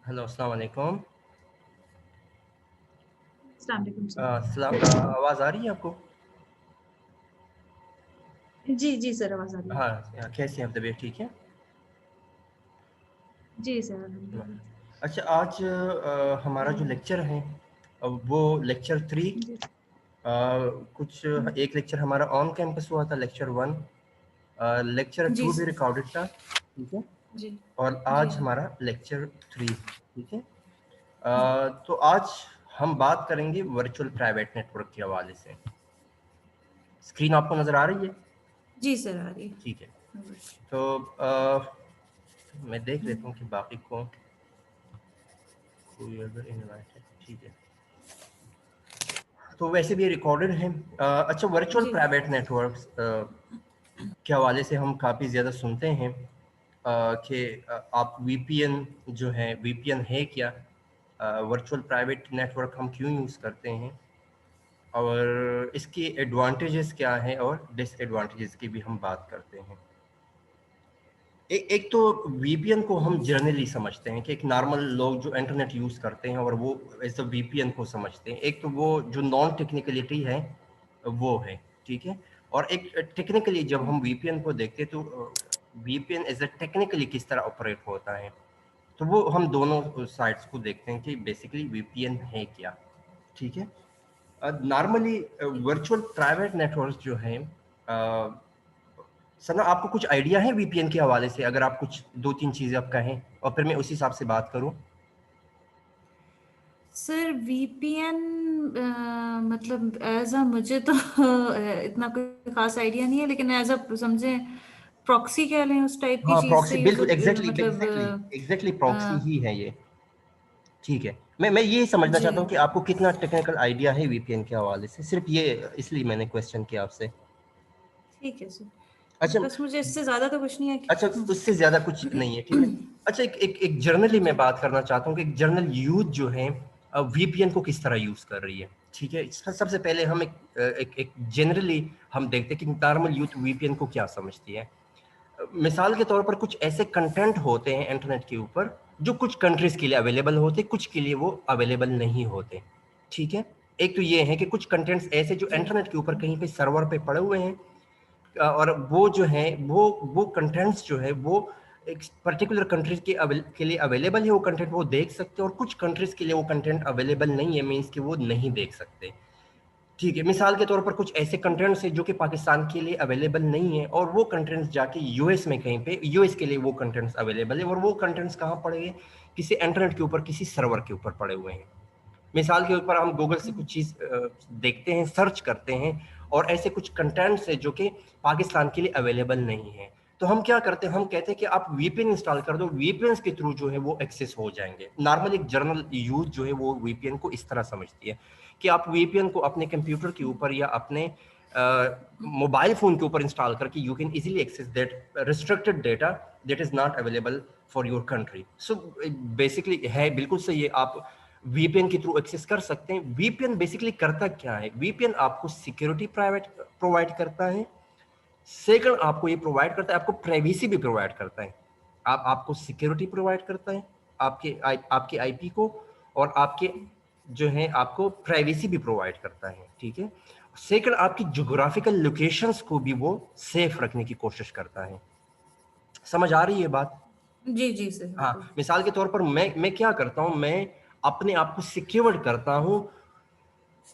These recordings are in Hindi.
हेलो, अस्सलाम वालेकुम। अस्सलाम वालेकुम सर। आवाज़ आ रही है आपको? जी, जी सर, आवाज़ आ रही है। हाँ, कैसे हैं आप? तबीयत ठीक है? जी सर, अल्हम्दुलिल्लाह। अच्छा, आज हमारा जो लेक्चर है वो लेक्चर 3। जी। कुछ एक लेक्चर हमारा ऑन कैंपस हुआ था, लेक्चर 1। लेक्चर जी 2 भी सर। रिकॉर्डेड था, ठीक है। जी। और जी, आज जी। हमारा लेक्चर 3, ठीक है। तो आज हम बात करेंगे वर्चुअल प्राइवेट नेटवर्क के हवाले से। स्क्रीन आपको नज़र आ रही है? जी सर, आ रही है। ठीक है। हुँ, तो मैं देख लेता हूँ कि बाकी को कोई अगर इनवाइट है, ठीक है। तो वैसे भी रिकॉर्डेड है। अच्छा, वर्चुअल जी। प्राइवेट नेटवर्क्स के हवाले से हम काफ़ी ज़्यादा सुनते हैं कि आप वीपीएन जो है, वीपीएन है क्या, वर्चुअल प्राइवेट नेटवर्क हम क्यों यूज़ करते हैं, और इसकी एडवांटेजेस क्या हैं और डिसएडवांटेजेस की भी हम बात करते हैं। एक तो वीपीएन को हम जनरली समझते हैं कि एक नॉर्मल लोग जो इंटरनेट यूज़ करते हैं और वो एज अ वीपीएन को समझते हैं। एक तो वो जो नॉन टेक्निकलिटी है वो है, ठीक है। और एक टेक्निकली जब हम वीपीएन को देखते हैं तो वीपीएन एज अ टेक्निकली किस तरह ऑपरेट होता है, तो वो हम दोनों साइड्स को देखते हैं कि बेसिकली वीपीएन है क्या, ठीक है। नॉर्मली वर्चुअल प्राइवेट नेटवर्क जो हैं, सना आपको कुछ आइडिया है वीपीएन के हवाले से? अगर आप कुछ 2-3 चीज़ें आप कहें और फिर मैं उस हिसाब से बात करूँ। सर वीपीएन मतलब ऐज़ अ मुझे तो इतना कोई ख़ास आइडिया नहीं है, लेकिन ऐज़ अ समझें प्रॉक्सी कह लें, उस टाइप की हाँ, चीज़ प्रॉक्सी, से यूज़ बिल्कुल एग्ज़ैक्टली मतलब एग्ज़ैक्टली एग्ज़ैक्टली अ, प्रॉक्सी ही है ये, ठीक है। मैं ये समझना जी। चाहता हूँ कि आपको कितना टेक्निकल आइडिया है वीपीएन के हवाले से? सिर्फ़ ये इसलिए मैंने क्वेश्चन किया आपसे। ठीक है सर। अच्छा। बस मुझे इससे ज़्यादा तो कुछ नहीं है अच्छा, कि उससे ज़्यादा कुछ नहीं है, ठीक है। अच्छा, एक जर्नली मैं जी। बात करना चाहता हूँ कि एक जर्नल यूथ जो है वीपीएन को किस तरह यूज़ कर रही है, ठीक है। सबसे पहले हम एक जनरली हम देखते हैं कि नॉर्मल यूथ वीपीएन को क्या समझती है। मिसाल के तौर पर कुछ ऐसे कंटेंट होते हैं इंटरनेट के ऊपर जो कुछ कंट्रीज़ के लिए अवेलेबल होते, कुछ के लिए वो अवेलेबल नहीं होते, ठीक है। एक तो ये है कि कुछ कंटेंट्स ऐसे जो जी। इंटरनेट के ऊपर कहीं पे सर्वर पे पड़े हुए हैं, और वो जो है वो कंटेंट्स जो है वो एक पर्टिकुलर कंट्रीज के लिए अवेलेबल है, वो कंटेंट वो देख सकते हैं, और कुछ कंट्रीज के लिए वो कंटेंट अवेलेबल नहीं है, मीन्स कि वो नहीं देख सकते, ठीक है। मिसाल के तौर पर कुछ ऐसे कंटेंट्स हैं जो कि पाकिस्तान के लिए अवेलेबल नहीं है, और वो कंटेंट्स जाके यूएस में कहीं पे यूएस के लिए वो कंटेंट्स अवेलेबल है, और वो कंटेंट्स कहाँ पड़े हैं? किसी इंटरनेट के ऊपर, किसी सर्वर के ऊपर पड़े हुए हैं। मिसाल के ऊपर हम गूगल से कुछ चीज़ देखते हैं, सर्च करते हैं, और ऐसे कुछ कंटेंट्स है जो कि पाकिस्तान के लिए अवेलेबल नहीं है, तो हम क्या करते हैं? हम कहते हैं कि आप वीपीएन इंस्टॉल कर दो, वीपीएन के थ्रू जो है वो एक्सेस हो जाएंगे। नॉर्मल एक जर्नल यूज जो है वो वीपीएन को इस तरह समझती है कि आप वीपीएन को अपने कंप्यूटर के ऊपर या अपने मोबाइल फोन के ऊपर इंस्टॉल करके you can easily access that restricted data that is not available for your country. So basically है, बिल्कुल सही है, आप वीपीएन के थ्रू एक्सेस कर सकते हैं। वीपीएन बेसिकली करता क्या है? वीपीएन आपको सिक्योरिटी प्राइवेट प्रोवाइड करता है। सेकंड, आपको ये प्रोवाइड करता है, आपको प्राइवेसी भी प्रोवाइड करता है। आपको सिक्योरिटी प्रोवाइड करता है, आपके आईपी को, और आपके जो है आपको प्राइवेसी भी प्रोवाइड करता है, ठीक है। सेकंड, आपकी ज्योग्राफिकल लोकेशंस को भी वो सेफ रखने की कोशिश करता है। समझ आ रही है बात? जी, जी सर, हाँ, बिल्कुल। मिसाल के तौर पर मैं क्या करता हूँ, मैं अपने आप को सिक्योर्ड करता हूँ।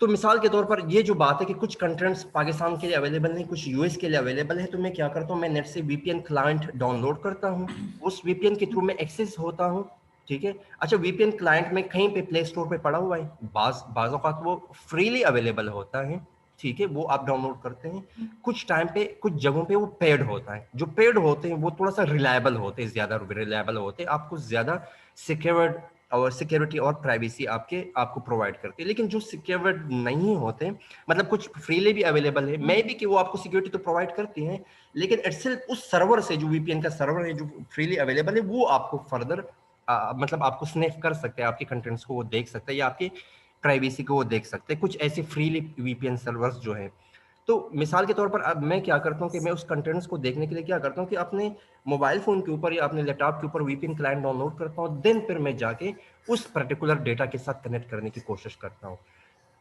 तो मिसाल के तौर पर ये जो बात है कि कुछ कंटेंट्स पाकिस्तान के लिए अवेलेबल नहीं, कुछ यूएस के लिए अवेलेबल है, तो मैं क्या करता हूँ? मैं नेट से वीपीएन क्लाइंट डाउनलोड करता हूँ, उस वीपीएन के थ्रू मैं एक्सेस होता हूँ, ठीक है। अच्छा, वीपीएन क्लाइंट में कहीं पे प्ले स्टोर पे पड़ा हुआ है, बाज़ औक़ात वो फ्रीली अवेलेबल होता है, ठीक है, वो आप डाउनलोड करते हैं। कुछ टाइम पे कुछ जगहों पे वो पेड होता है, जो पेड होते हैं वो थोड़ा सा रिलायबल होते हैं, ज़्यादा रिलायबल होते हैं, आपको ज़्यादा सिक्योर्ड और सिक्योरिटी और प्राइवेसी आपको प्रोवाइड करती है। लेकिन जो सिक्योर्ड नहीं होते, मतलब कुछ फ्रीली भी अवेलेबल है, मे बी कि वो आपको सिक्योरिटी तो प्रोवाइड करती हैं, लेकिन इट्स उस सर्वर से, जो वीपीएन का सर्वर है जो फ्रीली अवेलेबल है, वो आपको फर्दर मतलब आपको स्निफ कर सकते हैं, आपके कंटेंट्स को वो देख सकते हैं, या आपकी प्राइवेसी को वो देख सकते हैं, कुछ ऐसे फ्रीली वीपीएन सर्वर्स जो है। तो मिसाल के तौर पर अब मैं क्या करता हूँ कि मैं उस कंटेंट्स को देखने के लिए क्या करता हूँ कि अपने मोबाइल फोन के ऊपर या अपने लैपटॉप के ऊपर वीपीएन क्लाइंट डाउनलोड करता हूँ, देन फिर मैं जाके उस पर्टिकुलर डेटा के साथ कनेक्ट करने की कोशिश करता हूँ।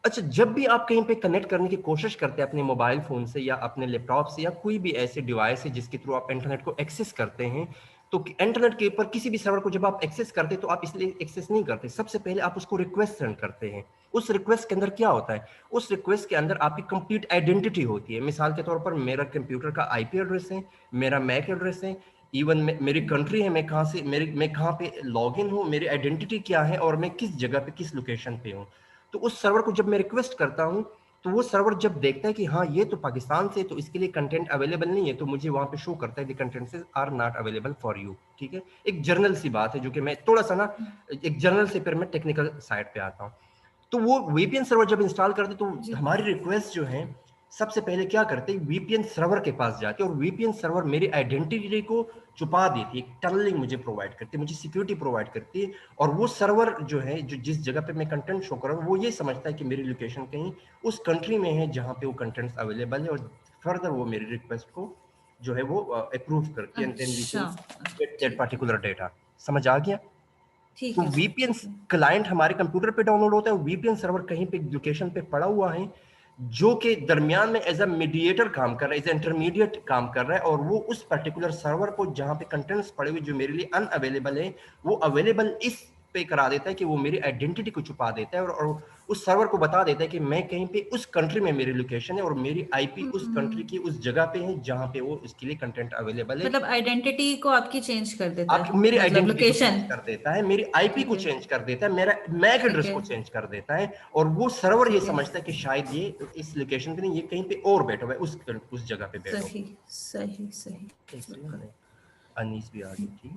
अच्छा, जब भी आप कहीं पे कनेक्ट करने की कोशिश करते हैं अपने मोबाइल फोन से या अपने लैपटॉप से या कोई भी ऐसे डिवाइस है जिसके थ्रू आप इंटरनेट को एक्सेस करते हैं, तो इंटरनेट के ऊपर किसी भी सर्वर को जब आप एक्सेस करते हैं तो आप इसलिए एक्सेस नहीं करते, सबसे पहले आप उसको रिक्वेस्ट सेंड करते हैं। उस रिक्वेस्ट के अंदर क्या होता है, उस रिक्वेस्ट के अंदर आपकी कंप्लीट आइडेंटिटी होती है। मिसाल के तौर पर मेरा कंप्यूटर का आईपी एड्रेस है, मेरा मैक एड्रेस है, इवन मेरी कंट्री है, मैं कहाँ से मैं कहाँ पे लॉग इन हूँ, मेरी आइडेंटिटी क्या है और मैं किस जगह पे किस लोकेशन पे हूँ। तो उस सर्वर को जब मैं रिक्वेस्ट करता हूँ तो वो सर्वर जब देखता है कि हाँ ये तो पाकिस्तान से, तो इसके लिए कंटेंट अवेलेबल नहीं है, तो मुझे वहां पे शो करता है the contents are not available for you. ठीक है, एक जर्नल सी बात है जो कि मैं थोड़ा सा ना, एक जर्नल से फिर मैं टेक्निकल साइड पे आता हूँ। तो वो वीपीएन सर्वर जब इंस्टॉल करते तो जी हमारी रिक्वेस्ट जो है सबसे पहले क्या करते हैं, वीपीएन सर्वर के पास जाती है और वीपीएन सर्वर मेरी आइडेंटिटी को छुपा देती है, टनलिंग मुझे प्रोवाइड करती है, मुझे सिक्योरिटी प्रोवाइड करती है। और वो सर्वर जो है, जो जिस जगह पे मैं कंटेंट शो कर रहा हूँ, वो ये समझता है कि मेरी लोकेशन कहीं उस कंट्री में है जहाँ पे वो कंटेंट्स अवेलेबल है, और फर्दर वो मेरी रिक्वेस्ट को जो है वो अप्रूव करती है, एंड देन वी अच्छा, कैन गेट दैट ठीक है, पर्टिकुलर डेटा। समझ आ गया? ठीक तो है सर, वीपीएन ठीक है। क्लाइंट हमारे कंप्यूटर पे डाउनलोड होता है, वीपीएन सर्वर कहीं पे लोकेशन पे पड़ा हुआ है, जो कि दरमियान में एज अ मीडिएटर काम कर रहा है, एज इंटरमीडिएट काम कर रहा है, और वो उस पर्टिकुलर सर्वर को जहां पे कंटेंट्स पड़े हुए जो मेरे लिए अनअवेलेबल है, वो अवेलेबल इस पे करा देता है कि वो मेरी आइडेंटिटी को छुपा देता है, और उस सर्वर को बता देता है कि मैं कहीं पे उस कंट्री में मेरी लोकेशन है और मेरी आईपी उस कंट्री की उस जगह पे है जहां पे वो इसके लिए कंटेंट अवेलेबल है। मतलब आइडेंटिटी को आपकी चेंज कर देता आप है, मेरी मतलब आइडेंटिटी को लोकेशन। चेंज कर देता है, मेरी आईपी ठीक को है, चेंज कर देता है, मेरा मैक ठीक एड्रेस है, को चेंज कर देता है, और वो सर्वर ये ठीक है। समझता है कि शायद ये इस लोकेशन पे नहीं, ये कहीं पे और बैठा हुआ है, उस जगह पे बैठा हुआ सही, सही, सही। है। एक बिल्कुल। सेकंड, अनीस भी आ गई थी।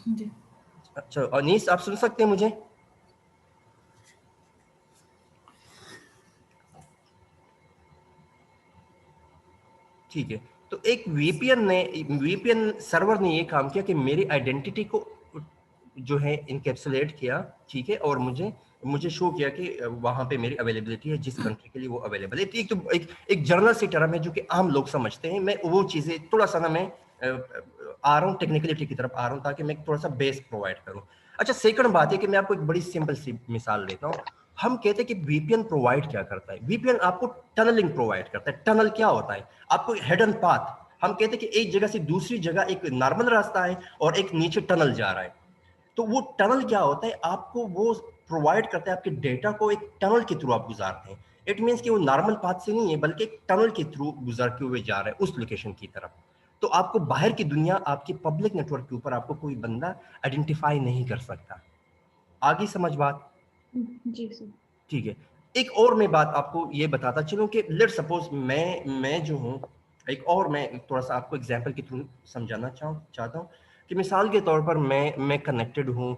जी। अच्छा अनीस, आप सुन सकते हैं मुझे? ठीक है। तो एक वीपीएन सर्वर ने ये काम किया कि मेरी आइडेंटिटी को जो है इनकैप्सुलेट किया, ठीक है, और मुझे मुझे शो किया कि वहां पे मेरी अवेलेबिलिटी है जिस कंट्री के लिए वो अवेलेबल है। तो एक तो एक जर्नल सी टर्म है जो कि आम लोग समझते हैं, मैं वो चीजें थोड़ा सा ना, मैं आ रहा हूँ टेक्निकलिटी की तरफ आ रहा हूँ ताकि मैं थोड़ा सा बेस प्रोवाइड करूँ। अच्छा, सेकंड बात है कि मैं आपको एक बड़ी सिंपल सी मिसाल देता हूँ। हम कहते हैं कि वीपीएन प्रोवाइड क्या करता है, वीपीएन आपको टनलिंग प्रोवाइड करता है। टनल क्या होता है, आपको हिडन पाथ, हम कहते हैं कि एक जगह से दूसरी जगह एक नॉर्मल रास्ता है और एक नीचे टनल जा रहा है। तो वो टनल क्या होता है, आपको वो प्रोवाइड करता है, आपके डेटा को एक टनल के थ्रू आप गुजारते हैं। इट मीन्स कि वो नॉर्मल पाथ से नहीं है बल्कि एक टनल के थ्रू गुजरते हुए जा रहा है उस लोकेशन की तरफ। तो आपको बाहर की दुनिया, आपके पब्लिक नेटवर्क के ऊपर आपको कोई बंदा आइडेंटिफाई नहीं कर सकता। आगे समझ बात? जी सर। ठीक है। एक और मैं बात आपको ये बताता चलूं कि लेट सपोज मैं जो हूँ, एक और मैं थोड़ा सा आपको एग्जांपल के थ्रू समझाना चाहता हूँ कि मिसाल के तौर पर मैं कनेक्टेड हूँ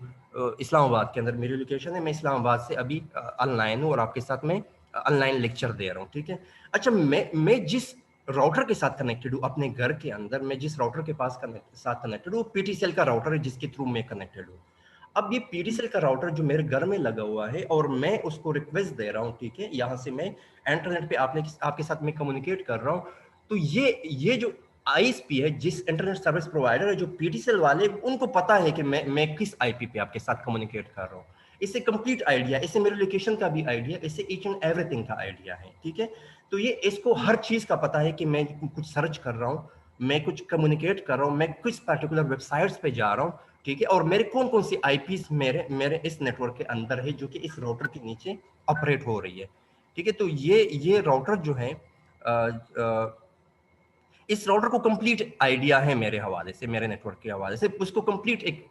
इस्लामाबाद के अंदर, मेरी लोकेशन है, मैं इस्लामाबाद से अभी ऑनलाइन हूँ और आपके साथ मैं ऑनलाइन लेक्चर दे रहा हूँ। ठीक है। अच्छा, मैं जिस राउटर के साथ कनेक्टेड हूँ अपने घर के अंदर, मैं जिस राउटर के साथ कनेक्टेड हूँ, पीटीसीएल का राउटर है जिसके थ्रू मैं कनेक्टेड हूँ। अब ये पीडीसीएल का राउटर जो मेरे घर में लगा हुआ है और मैं उसको रिक्वेस्ट दे रहा हूँ, ठीक है, यहाँ से मैं इंटरनेट पे आपके साथ मैं कम्युनिकेट कर रहा हूँ। तो ये जो आईएसपी है, जिस इंटरनेट सर्विस प्रोवाइडर है, जो पीडीसीएल वाले, उनको पता है कि मैं किस आईपी पे आपके साथ कम्युनिकेट कर रहा हूँ। इससे कंप्लीट आइडिया, इससे मेरे लोकेशन का भी आइडिया, इससे ईच एंड एवरीथिंग का आइडिया है। ठीक है। तो ये इसको हर चीज का पता है कि मैं कुछ सर्च कर रहा हूँ, मैं कुछ कम्युनिकेट कर रहा हूँ, मैं किस पर्टिकुलर वेबसाइट्स पे जा रहा हूँ। ठीक है। और मेरे कौन कौन सी आईपीस मेरे इस नेटवर्क के अंदर है जो कि इस राउटर के नीचे ऑपरेट हो रही है। ठीक है। तो ये राउटर जो है, इस राउटर को कंप्लीट आइडिया है मेरे हवाले से, मेरे नेटवर्क के हवाले से, उसको कंप्लीट एक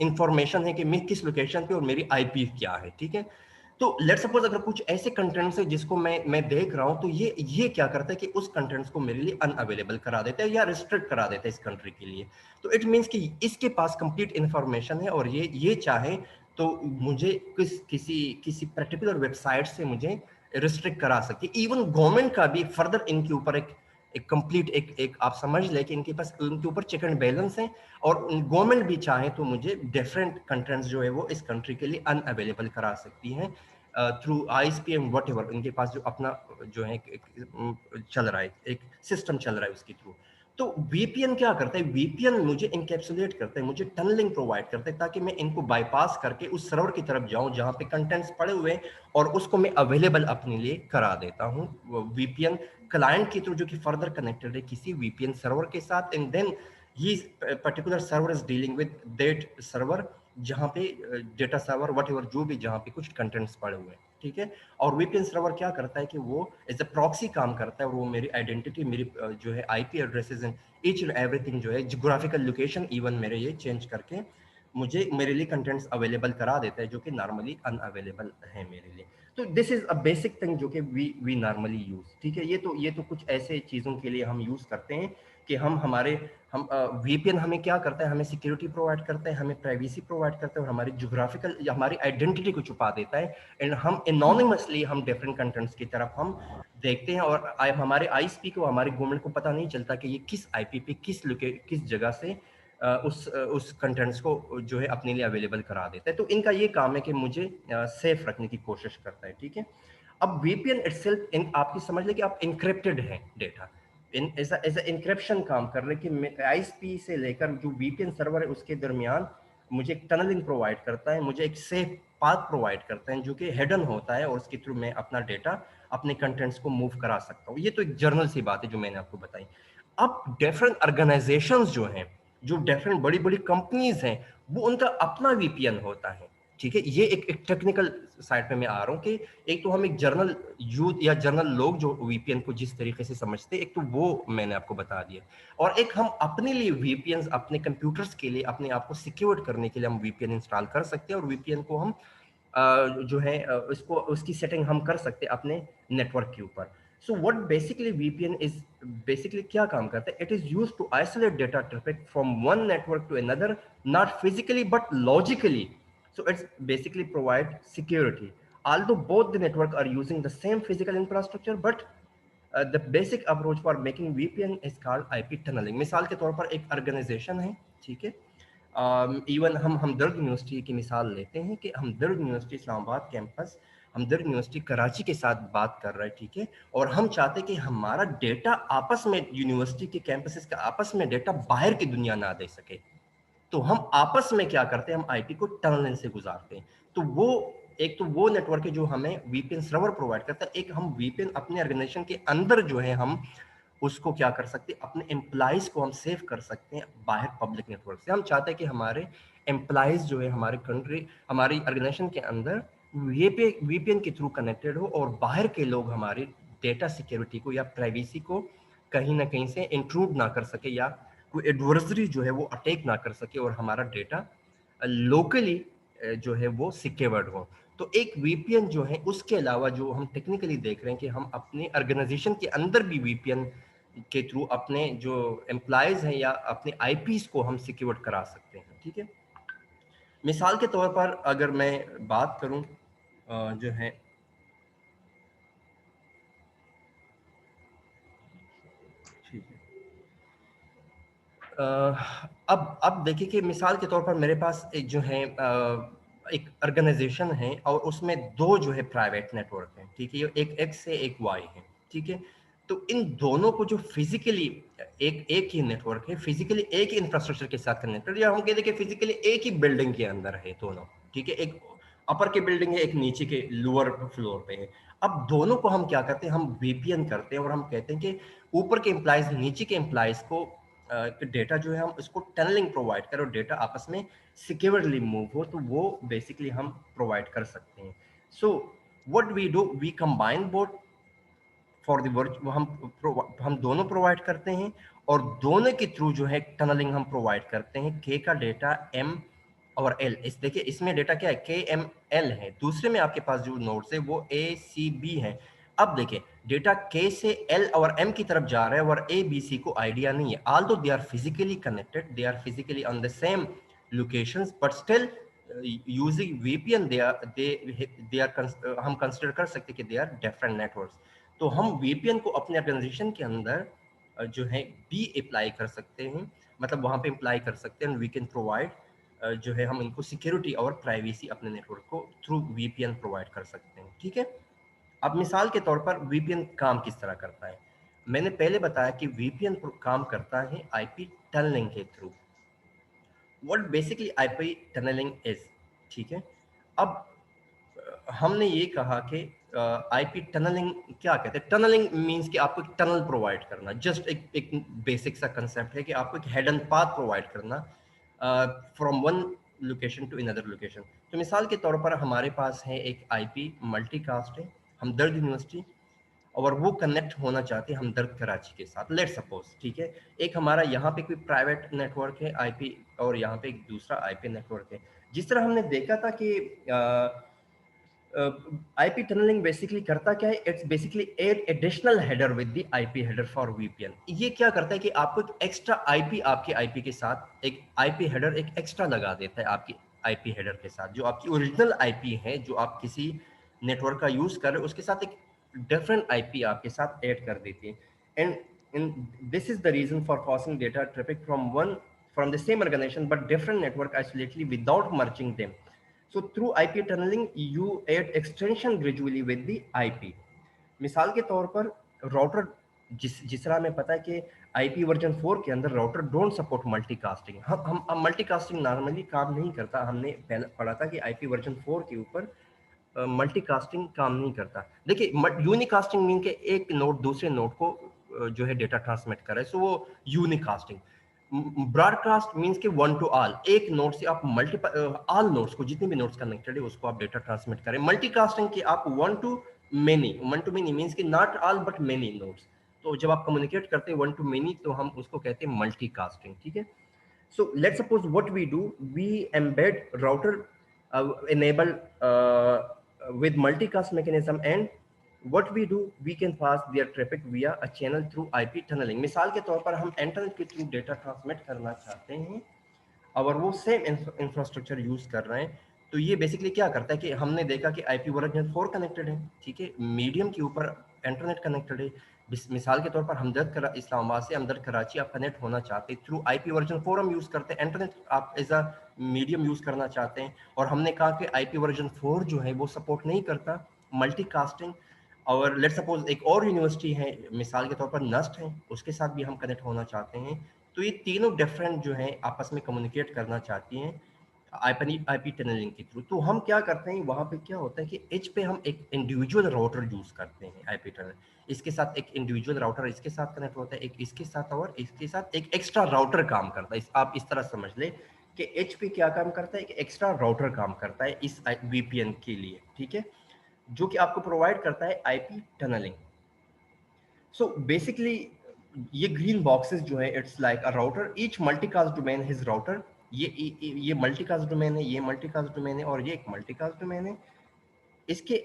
इंफॉर्मेशन है कि मैं किस लोकेशन पे और मेरी आईपी क्या है। ठीक है। तो लेट्स सपोज अगर कुछ ऐसे कंटेंट्स है जिसको मैं देख रहा हूं, तो ये क्या करता है कि उस कंटेंट्स को मेरे लिए अनअवेलेबल करा देता है या रिस्ट्रिक्ट करा देता है इस कंट्री के लिए। तो इट मीन्स कि इसके पास कंप्लीट इंफॉर्मेशन है और ये चाहे तो मुझे किसी किसी पर्टिकुलर वेबसाइट से मुझे रिस्ट्रिक्ट करा सकती है। इवन गवर्नमेंट का भी फर्दर इनके ऊपर एक कंप्लीट एक आप समझ ले कि इनके पास, उनके ऊपर चेक एंड बैलेंस है, और गवर्नमेंट भी चाहे तो मुझे डिफरेंट कंटेंट्स जो है वो इस कंट्री के लिए अनअवेलेबल करा सकती है थ्रू आईएसपी एंड व्हाटएवर, इनके पास जो अपना जो है चल रहा है, एक सिस्टम चल रहा है उसके थ्रू। तो वीपीएन क्या करता है, वीपीएन मुझे इनकैप्सुलेट करता है, मुझे टनलिंग प्रोवाइड करता है, ताकि मैं इनको बाईपास करके उस सर्वर की तरफ जाऊं जहां पे कंटेंट्स पड़े हुए हैं, और उसको मैं अवेलेबल अपने लिए करा देता हूं वीपीएन क्लाइंट के थ्रू, जो कि फर्दर कनेक्टेड है किसी वीपीएन सर्वर के साथ, एंड देन ही particular server is dealing with that server, जहां पे डेटा सर्वर वट जो भी, जहां पे कुछ कंटेंट्स पड़े हुए हैं, ठीक है। और वीपीएन सर्वर क्या करता है कि वो एज अ प्रॉक्सी काम करता है, और वो मेरी आइडेंटिटी, मेरी जो है IP addresses and each and everything जो है, जियोग्राफिकल लोकेशन इवन मेरे ये चेंज करके मुझे मेरे लिए कंटेंट्स अवेलेबल करा देता है, जो कि नॉर्मली अनअवेलेबल है मेरे लिए। तो this is a basic thing जो कि वी नॉर्मली यूज, ठीक है। ये तो कुछ ऐसे चीज़ों के लिए हम यूज करते हैं कि हम वीपीएन हमें क्या करता है, हमें सिक्योरिटी प्रोवाइड करता है, हमें प्राइवेसी प्रोवाइड करता है, और हमारी ज्योग्राफिकल या हमारी आइडेंटिटी को छुपा देता है, एंड हम एनोनिमसली हम डिफरेंट कंटेंट्स की तरफ हम देखते हैं, और हमारे आईएसपी को, हमारे गवर्नमेंट को पता नहीं चलता कि ये किस आईपी पे, किस जगह से उस कंटेंट्स को जो है अपने लिए अवेलेबल करा देता है। तो इनका ये काम है कि मुझे सेफ रखने की कोशिश करता है, ठीक है। अब वीपीएन इटसेल्फ आपकी समझ ले कि आप इनक्रिप्टेड है डेटा, एज इंक्रिप्शन काम कर रहे कि आईएसपी से लेकर जो वीपीएन सर्वर है उसके दरमियान मुझे एक टनलिंग प्रोवाइड करता है, मुझे एक सेफ पाथ प्रोवाइड करता है, जो कि हिडन होता है, और उसके थ्रू मैं अपना डेटा, अपने कंटेंट्स को मूव करा सकता हूँ। ये तो एक जर्नल सी बात है जो मैंने आपको बताई। अब डिफरेंट ऑर्गेनाइजेशंस जो हैं, जो डिफरेंट बड़ी बड़ी कंपनीज हैं, वो उनका अपना वीपीएन होता है, ठीक है। ये एक टेक्निकल साइड पे मैं आ रहा हूँ कि एक तो हम एक जर्नल यूथ या जर्नल लोग जो वीपीएन को जिस तरीके से समझते हैं, एक तो वो मैंने आपको बता दिया, और एक हम अपने लिए वीपीएन, अपने कंप्यूटर्स के लिए अपने आप को सिक्योर करने के लिए हम वीपीएन इंस्टॉल कर सकते हैं, और वीपीएन को हम जो है उसको उसकी सेटिंग हम कर सकते हैं अपने नेटवर्क के ऊपर। So what basically VPN is, basically क्या काम करता है, it is used to isolate data traffic from one network to another, not physically but logically. So it's basically provide security. Although both the network are using the same physical infrastructure, but the basic approach for making VPN is called IP tunneling. मिसाल के तौर पर एक ऑर्गेनाइजेशन है, ठीक है। इवन हम हमदर्द यूनिवर्सिटी की मिसाल लेते हैं कि हमदर्द यूनिवर्सिटी इस्लामाबाद कैंपस हमदर्द यूनिवर्सिटी कराची के साथ बात कर रहा है, ठीक है। और हम चाहते हैं कि हमारा डेटा आपस में, यूनिवर्सिटी के कैंपसेस का आपस में डेटा बाहर की दुनिया ना दे सके, तो हम आपस में क्या करते हैं, हम आईपी को टनल से गुजारते हैं। तो वो एक तो वो नेटवर्क है जो हमें वीपीएन सर्वर प्रोवाइड करता है, एक हम वीपीएन अपने ऑर्गेनाइजेशन के अंदर जो है हम उसको क्या कर सकते हैं, अपने एम्प्लॉइज को हम सेव कर सकते हैं बाहर पब्लिक नेटवर्क से। हम चाहते हैं कि हमारे एम्प्लॉइज जो है हमारे कंट्री, हमारी ऑर्गेनाइजेशन के अंदर वीपीएन के थ्रू कनेक्टेड हो, और बाहर के लोग हमारी डेटा सिक्योरिटी को या प्राइवेसी को कहीं ना कहीं से इंट्रूड ना कर सके, या कोई एडवर्सरी जो है वो अटैक ना कर सके, और हमारा डेटा लोकली जो है वो सिक्योर्ड हो। तो एक वीपीएन जो है, उसके अलावा जो हम टेक्निकली देख रहे हैं कि हम अपने ऑर्गेनाइजेशन के अंदर भी वीपीएन के थ्रू अपने जो एम्प्लॉयज हैं या अपने आईपीस को हम सिक्योर करा सकते हैं, ठीक है। मिसाल के तौर पर अगर मैं बात करूं जो है, ठीक है, अब देखिए कि मिसाल के तौर पर मेरे पास एक जो है एक ऑर्गेनाइजेशन है, और उसमें दो जो है प्राइवेट नेटवर्क हैं, ठीक है, एक एक्स है एक वाई है, ठीक है। तो इन दोनों को जो फिजिकली एक एक ही नेटवर्क है, फिजिकली एक ही इंफ्रास्ट्रक्चर के साथ कनेक्टेड, या हम कहते हैं कि फिजिकली एक ही बिल्डिंग के अंदर है दोनों, ठीक है। एक अपर के बिल्डिंग है, एक नीचे के लोअर फ्लोर पे है। अब दोनों को हम क्या करते हैं, हम वीपीएन करते हैं, और हम कहते हैं कि ऊपर के एम्प्लॉयज नीचे के एम्प्लॉयज को डेटा जो है हम उसको टनलिंग प्रोवाइड करें, और डेटा आपस में सिक्योरली मूव हो, तो वो बेसिकली हम प्रोवाइड कर सकते हैं। So what we do, we combine both for the work, हम दोनों प्रोवाइड करते हैं, और दोनों के थ्रू जो है टनलिंग हम प्रोवाइड करते हैं। के का डेटा एम और एल, इस देखिए इसमें डेटा क्या है, के एम एल है, दूसरे में आपके पास जो नोड्स है वो ए सी बी है। अब देखिए डेटा के से एल और एम की तरफ जा रहा है, और ए बी सी को आइडिया नहीं है, although they are physically connected, they are physically on the same locations, but still using VPN they are हम कंसिडर कर सकते हैं कि दे आर डिफरेंट नेटवर्क्स। तो हम वीपीएन को अपने ऑर्गेनाइजेशन के अंदर जो है भी अप्लाई कर सकते हैं, मतलब वहां पे अप्लाई कर सकते हैं, वी कैन प्रोवाइड जो है हम इनको सिक्योरिटी और प्राइवेसी अपने नेटवर्क को थ्रू वीपीएन प्रोवाइड कर सकते हैं, ठीक है। अब मिसाल के तौर पर वीपीएन काम किस तरह करता है। मैंने पहले बताया कि वीपीएन काम करता है आईपी टनलिंग के थ्रू। What basically IP tunneling is, ठीक है। अब हमने ये कहा कि आईपी टनलिंग क्या कहते हैं। टनलिंग मींस कि आपको एक टनल प्रोवाइड करना, जस्ट एक बेसिक सा कंसेप्ट है कि आपको एक हेड एंड पाथ प्रोवाइड करना from one location to another location. तो मिसाल के तौर पर हमारे पास है एक आईपी मल्टीकास्ट है, हमदर्द यूनिवर्सिटी, और वो कनेक्ट होना चाहते हैं हमदर्द कराची के साथ, लेट सपोज, ठीक है। एक हमारा यहाँ पे कोई प्राइवेट नेटवर्क है आईपी, और यहाँ पे एक दूसरा आईपी नेटवर्क है। जिस तरह हमने देखा था कि आईपी टनलिंग बेसिकली करता क्या है, it's basically add additional header with the IP header for VPN. ये क्या करता है कि आपको एक एक्स्ट्रा आईपी, आपके आईपी के साथ एक आईपी हेडर एक एक्स्ट्रा लगा देता है आपकी आईपी हेडर के साथ। जो आपकी ओरिजिनल आईपी है, जो आप किसी नेटवर्क का यूज कर रहे हो, उसके साथ एक डिफरेंट आईपी आपके साथ ऐड कर देती है। And this is the reason for passing data traffic from the same organization but different network isolatedly without merging them. So through IP tunneling, you add extension gradually with the IP. मिसाल के तौर पर राउटर, जिस तरह हमें पता है कि IP वर्जन 4 के अंदर राउटर डोंट सपोर्ट मल्टीकास्टिंग। हम मल्टीकास्टिंग नॉर्मली काम नहीं करता। हमने पहले पढ़ा था कि IP वर्जन 4 के ऊपर मल्टीकास्टिंग काम नहीं करता। देखिए, यूनिकास्टिंग मीन के एक नोड दूसरे नोड को जो है डेटा ट्रांसमिट कर रहा है, सो वो यूनिकास्टिंग। ब्रॉडकास्ट मींस के वन टू ऑल, एक नोड से आप मल्टीपल ऑल नोड्स को, जितने भी नोड्स कनेक्टेड है उसको आप डेटा ट्रांसमिट करें। मल्टीकास्टिंग की आप वन टू मेनी मींस कि not all but many nodes. तो जब आप कम्युनिकेट करते हैं वन टू मेनी, तो हम उसको कहते हैं मल्टीकास्टिंग, ठीक है। So let's suppose what we do, we embed router enabled with multicast mechanism, and what we do, we can pass their traffic via a channel through IP tunneling. मिसाल के तौर पर हम इंटरनेट के थ्रू डेटा ट्रांसमिट करना चाहते हैं और वो सेम इंफ्रास्ट्रक्चर यूज कर रहे हैं। तो ये बेसिकली क्या करता है कि हमने देखा कि आईपी वर्जन 4 कनेक्टेड है, ठीक है, मीडियम के ऊपर इंटरनेट कनेक्टेड है। मिसाल के तौर पर हमदर्द इस्लामाबाद से हमदर्द कराची आप कनेक्ट होना चाहते हैं थ्रू आईपी वर्जन 4 हम यूज करते हैं। इंटरनेट आप एज अ मीडियम यूज करना चाहते हैं, और हमने कहा कि आईपी वर्जन 4 जो है वो सपोर्ट नहीं करता मल्टीकास्टिंग। और लेट सपोज एक और यूनिवर्सिटी है, मिसाल के तौर पर नस्ट है, उसके साथ भी हम कनेक्ट होना चाहते हैं। तो ये तीनों डिफरेंट जो है आपस में कम्युनिकेट करना चाहती हैं आईपी टनलिंग के थ्रू। तो हम क्या करते हैं, वहां पे क्या होता है कि एज पे हम एक इंडिविजुअल राउटर यूज करते हैं आईपी टनल। इसके साथ एक इंडिविजुअल राउटर इसके साथ कनेक्ट होता है, एक इसके साथ, और इसके साथ एक एक्स्ट्रा राउटर काम करता है। आप इस तरह समझ ले कि एच पे क्या काम करता है, एक एक्स्ट्रा राउटर काम करता है इस वीपीएन के लिए, ठीक है, जो कि आपको प्रोवाइड करता है आईपी टनलिंग। सो बेसिकली ये ग्रीन बॉक्सेस जो है, it's like a router, each multicast domain his router. ये मल्टीकास्ट डोमेन है, ये मल्टीकास्ट डोमेन है, और ये एक मल्टीकास्ट डोमेन है। इसके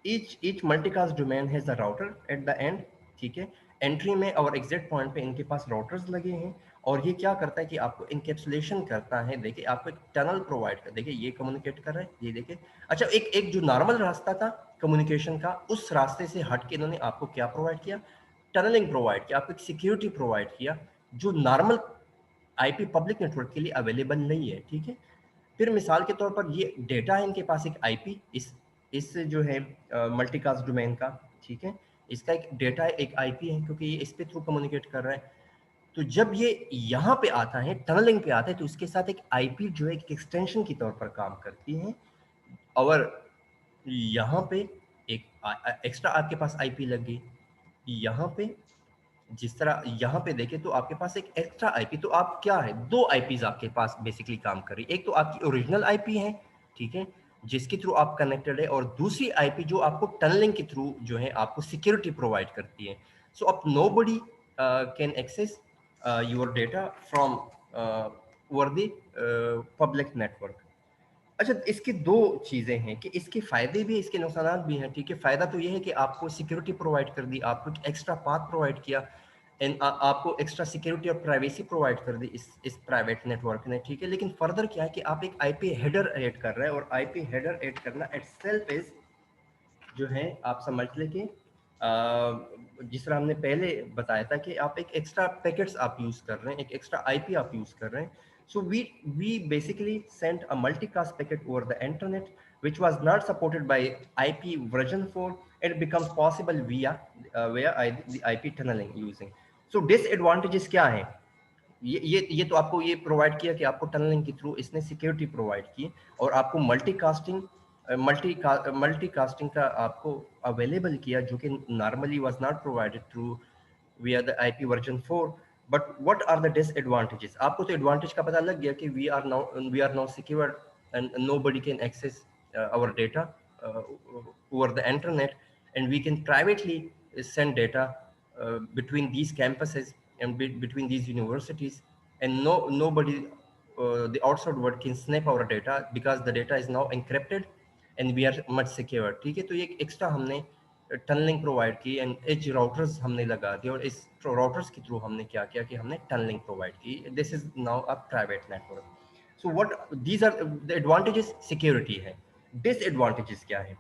each multicast domain has a router at the end, ठीक है। एंट्री में और एग्जिट पॉइंट पे इनके पास राउटर्स लगे हैं, और ये क्या करता है कि आपको इनकैप्सुलेशन करता है। देखिए, आपको एक टनल प्रोवाइड कर, देखिए ये कम्युनिकेट कर रहा है, ये देखिए। अच्छा, एक एक जो नॉर्मल रास्ता था कम्युनिकेशन का, उस रास्ते से हट के इन्होंने आपको क्या प्रोवाइड किया, टनलिंग प्रोवाइड किया, आपको एक सिक्योरिटी प्रोवाइड किया जो नॉर्मल आईपी पब्लिक नेटवर्क के लिए अवेलेबल नहीं है, ठीक है। फिर मिसाल के तौर पर ये डेटा है इनके पास एक आईपी, इस जो है मल्टीकास्ट डोमेन का, ठीक है, इसका एक डेटा है, एक आईपी है, क्योंकि ये इस पे थ्रू कम्युनिकेट कर रहा है। तो जब ये यहाँ पे आता है, टनलिंग पे आता है, तो इसके साथ एक आईपी जो है एक एक्सटेंशन की तौर पर काम करती है। और यहाँ पे एक एक्स्ट्रा आपके पास आईपी लग गई। यहाँ पे जिस तरह यहाँ पे देखें तो आपके पास एक एक्स्ट्रा आईपी, तो आप क्या है, दो आईपीज आपके पास बेसिकली काम कर रही है। एक तो आपकी ओरिजिनल आईपी है, ठीक है, जिसके थ्रू आप कनेक्टेड है, और दूसरी आईपी जो आपको टनलिंग के थ्रू जो है आपको सिक्योरिटी प्रोवाइड करती है। सो अब nobody can access your data from over the public network. अच्छा, इसकी दो चीजें हैं कि इसके फायदे भी, इसके नुकसान भी हैं, ठीक है। फायदा तो ये है कि आपको सिक्योरिटी प्रोवाइड कर दी, आपको एक्स्ट्रा पाथ प्रोवाइड किया, एंड आपको एक्स्ट्रा सिक्योरिटी और प्राइवेसी प्रोवाइड कर दी इस प्राइवेट नेटवर्क ने, ठीक है। लेकिन फर्दर क्या है कि आप एक आईपी हेडर ऐड कर रहे हैं, और आईपी हेडर ऐड करना इटसेल्फ इज जो है, आप समझ लें कि जिस तरह हमने पहले बताया था कि आप एक एक्स्ट्रा पैकेट्स आप यूज कर रहे हैं, एक एक्स्ट्रा आईपी आप यूज कर रहे हैं। So we basically sent a multicast packet over the internet, which was not supported by IP version 4. It becomes possible the IP tunneling using. So disadvantages क्या है? ये तो आपको ये प्रोवाइड किया कि आपको टनलिंग के थ्रू इसने सिक्योरिटी प्रोवाइड की, और आपको मल्टीकास्टिंग का आपको अवेलेबल किया, जो कि normally was not provided through via the IP version 4. But what are the disadvantages? आपको तो एडवांटेज का पता लग गया कि we are now secure and nobody can access our data uh, over the internet, and we can privately send data between these campuses and between these universities, and nobody the outside world can snap our data because the data is now encrypted and we are much secure. ठीक है, तो ये एक्स्ट्रा हमने टनलिंग प्रोवाइड की एंड एज राउटर्स हमने लगा दिए, और इस राउटर्स के थ्रू हमने क्या किया कि हमने टनलिंग प्रोवाइड की. This is now a private network. So what these are the advantages. Security है. डिसएडवांटेजेस क्या है?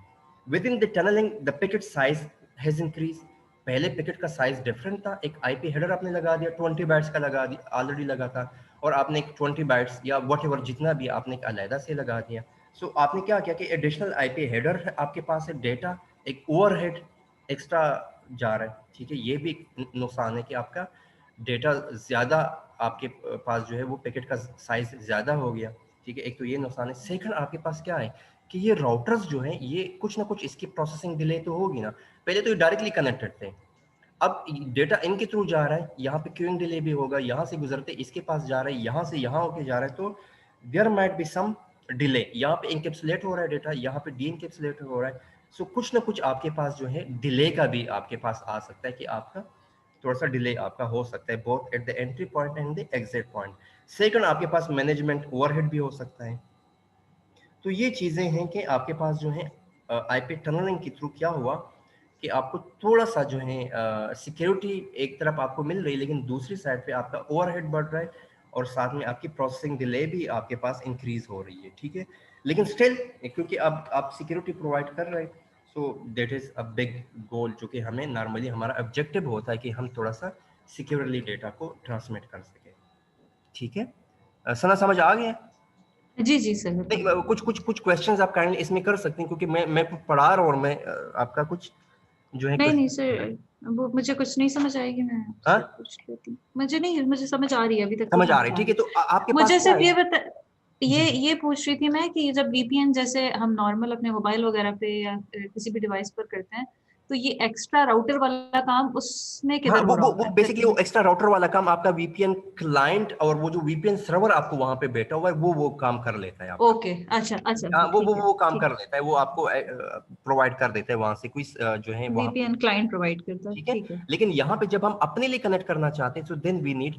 Within the tunneling the packet size has increase. पहले पैकेट का साइज डिफरेंट था. एक आईपी हेडर आपने लगा दिया, 20 बाइट्स का लगा दिया, ऑलरेडी लगा था, और आपने एक 20 बाइट्स या व्हाटएवर जितना भी आपने एक अलहदा से लगा दिया. सो आपने क्या किया कि एडिशनल आईपी हेडर आपके पास है, डेटा एक ओवरहेड एक्स्ट्रा जा रहा है. ठीक है, ये भी एक नुकसान है कि आपका डेटा ज़्यादा आपके पास जो है वो पैकेट का साइज ज़्यादा हो गया. ठीक है, एक तो ये नुकसान है. सेकंड, आपके पास क्या है कि ये राउटर्स जो हैं ये कुछ ना कुछ इसकी प्रोसेसिंग डिले तो होगी ना. पहले तो ये डायरेक्टली कनेक्टेड थे, अब डेटा इनके थ्रू जा रहा है, यहाँ पे क्यूइंग डिले भी होगा, यहाँ से गुजरते इसके पास जा रहा है, यहाँ से यहाँ होके जा रहा है, तो there might be some delay. यहाँ पे इनकेप्सुलेट हो रहा है डेटा, यहाँ पे डी इनकेप्सुलेट हो रहा है. सो कुछ ना कुछ आपके पास जो है डिले का भी आपके पास आ सकता है कि आपका थोड़ा सा डिले आपका हो सकता है, both at the entry point and the exit point. Second, आपके पास मैनेजमेंट ओवरहेड भी हो सकता है. तो ये चीज़ें हैं कि आपके पास जो है आईपी टनलिंग के थ्रू क्या हुआ कि आपको थोड़ा सा जो है सिक्योरिटी एक तरफ आपको मिल रही है, लेकिन दूसरी साइड पे आपका ओवरहेड बढ़ रहा है, और साथ में आपकी प्रोसेसिंग डिले भी आपके पास इंक्रीज हो रही है. ठीक है, लेकिन स्टिल क्योंकि अब आप सिक्योरिटी प्रोवाइड कर रहे हैं, so that is a big goal, जो कि हमें नॉर्मली हमारा ऑब्जेक्टिव होता है कि हम थोड़ा सा सिक्योरली डेटा को ट्रांसमिट कर सकें. ठीक है, सना समझ आ गया? जी जी सर. नहीं, कुछ क्वेश्चंस आप काइंडली इसमें कर सकते हैं, क्योंकि मैं पढ़ा रहा हूँ, और मैं आपका कुछ जो है नहीं नहीं क्वेश्चन. सर, वो मुझे कुछ नहीं समझ आएगी, मैं हाँ, आपसे पूछ लेती हूँ. मुझे नहीं, मुझे समझ आ रही है, अभी तक तो समझ आ समझ रही. आ ठीक है, रही तो आपके है. पास मुझे क्या सिर्फ है? ये बता, जी जी. ये पूछ रही थी मैं कि जब वीपीएन जैसे हम नॉर्मल अपने मोबाइल वगैरह पे या किसी भी डिवाइस पर करते हैं, तो ये एक्स्ट्रा राउटर वाला काम उसमें हाँ, किधर वो हो रहा वो होता वो है फिर? बेसिकली वो एक्स्ट्रा राउटर वाला काम आपका वीपीएन क्लाइंट और वो जो वीपीएन सर्वर आपको वहां पे बैठा हुआ है वो काम कर लेता है आपका. ओके, अच्छा अच्छा हाँ, अच्छा, वो वो ठीक है वो काम ठीक कर लेता है, वो आपको प्रोवाइड कर देता है वहां से कोई जो है है. वहां पे. वीपीएन क्लाइंट प्रोवाइड करता है, ठीक है, ठीक है. लेकिन यहाँ पे जब हम अपने लिए कनेक्ट करना चाहते हैं, so then we need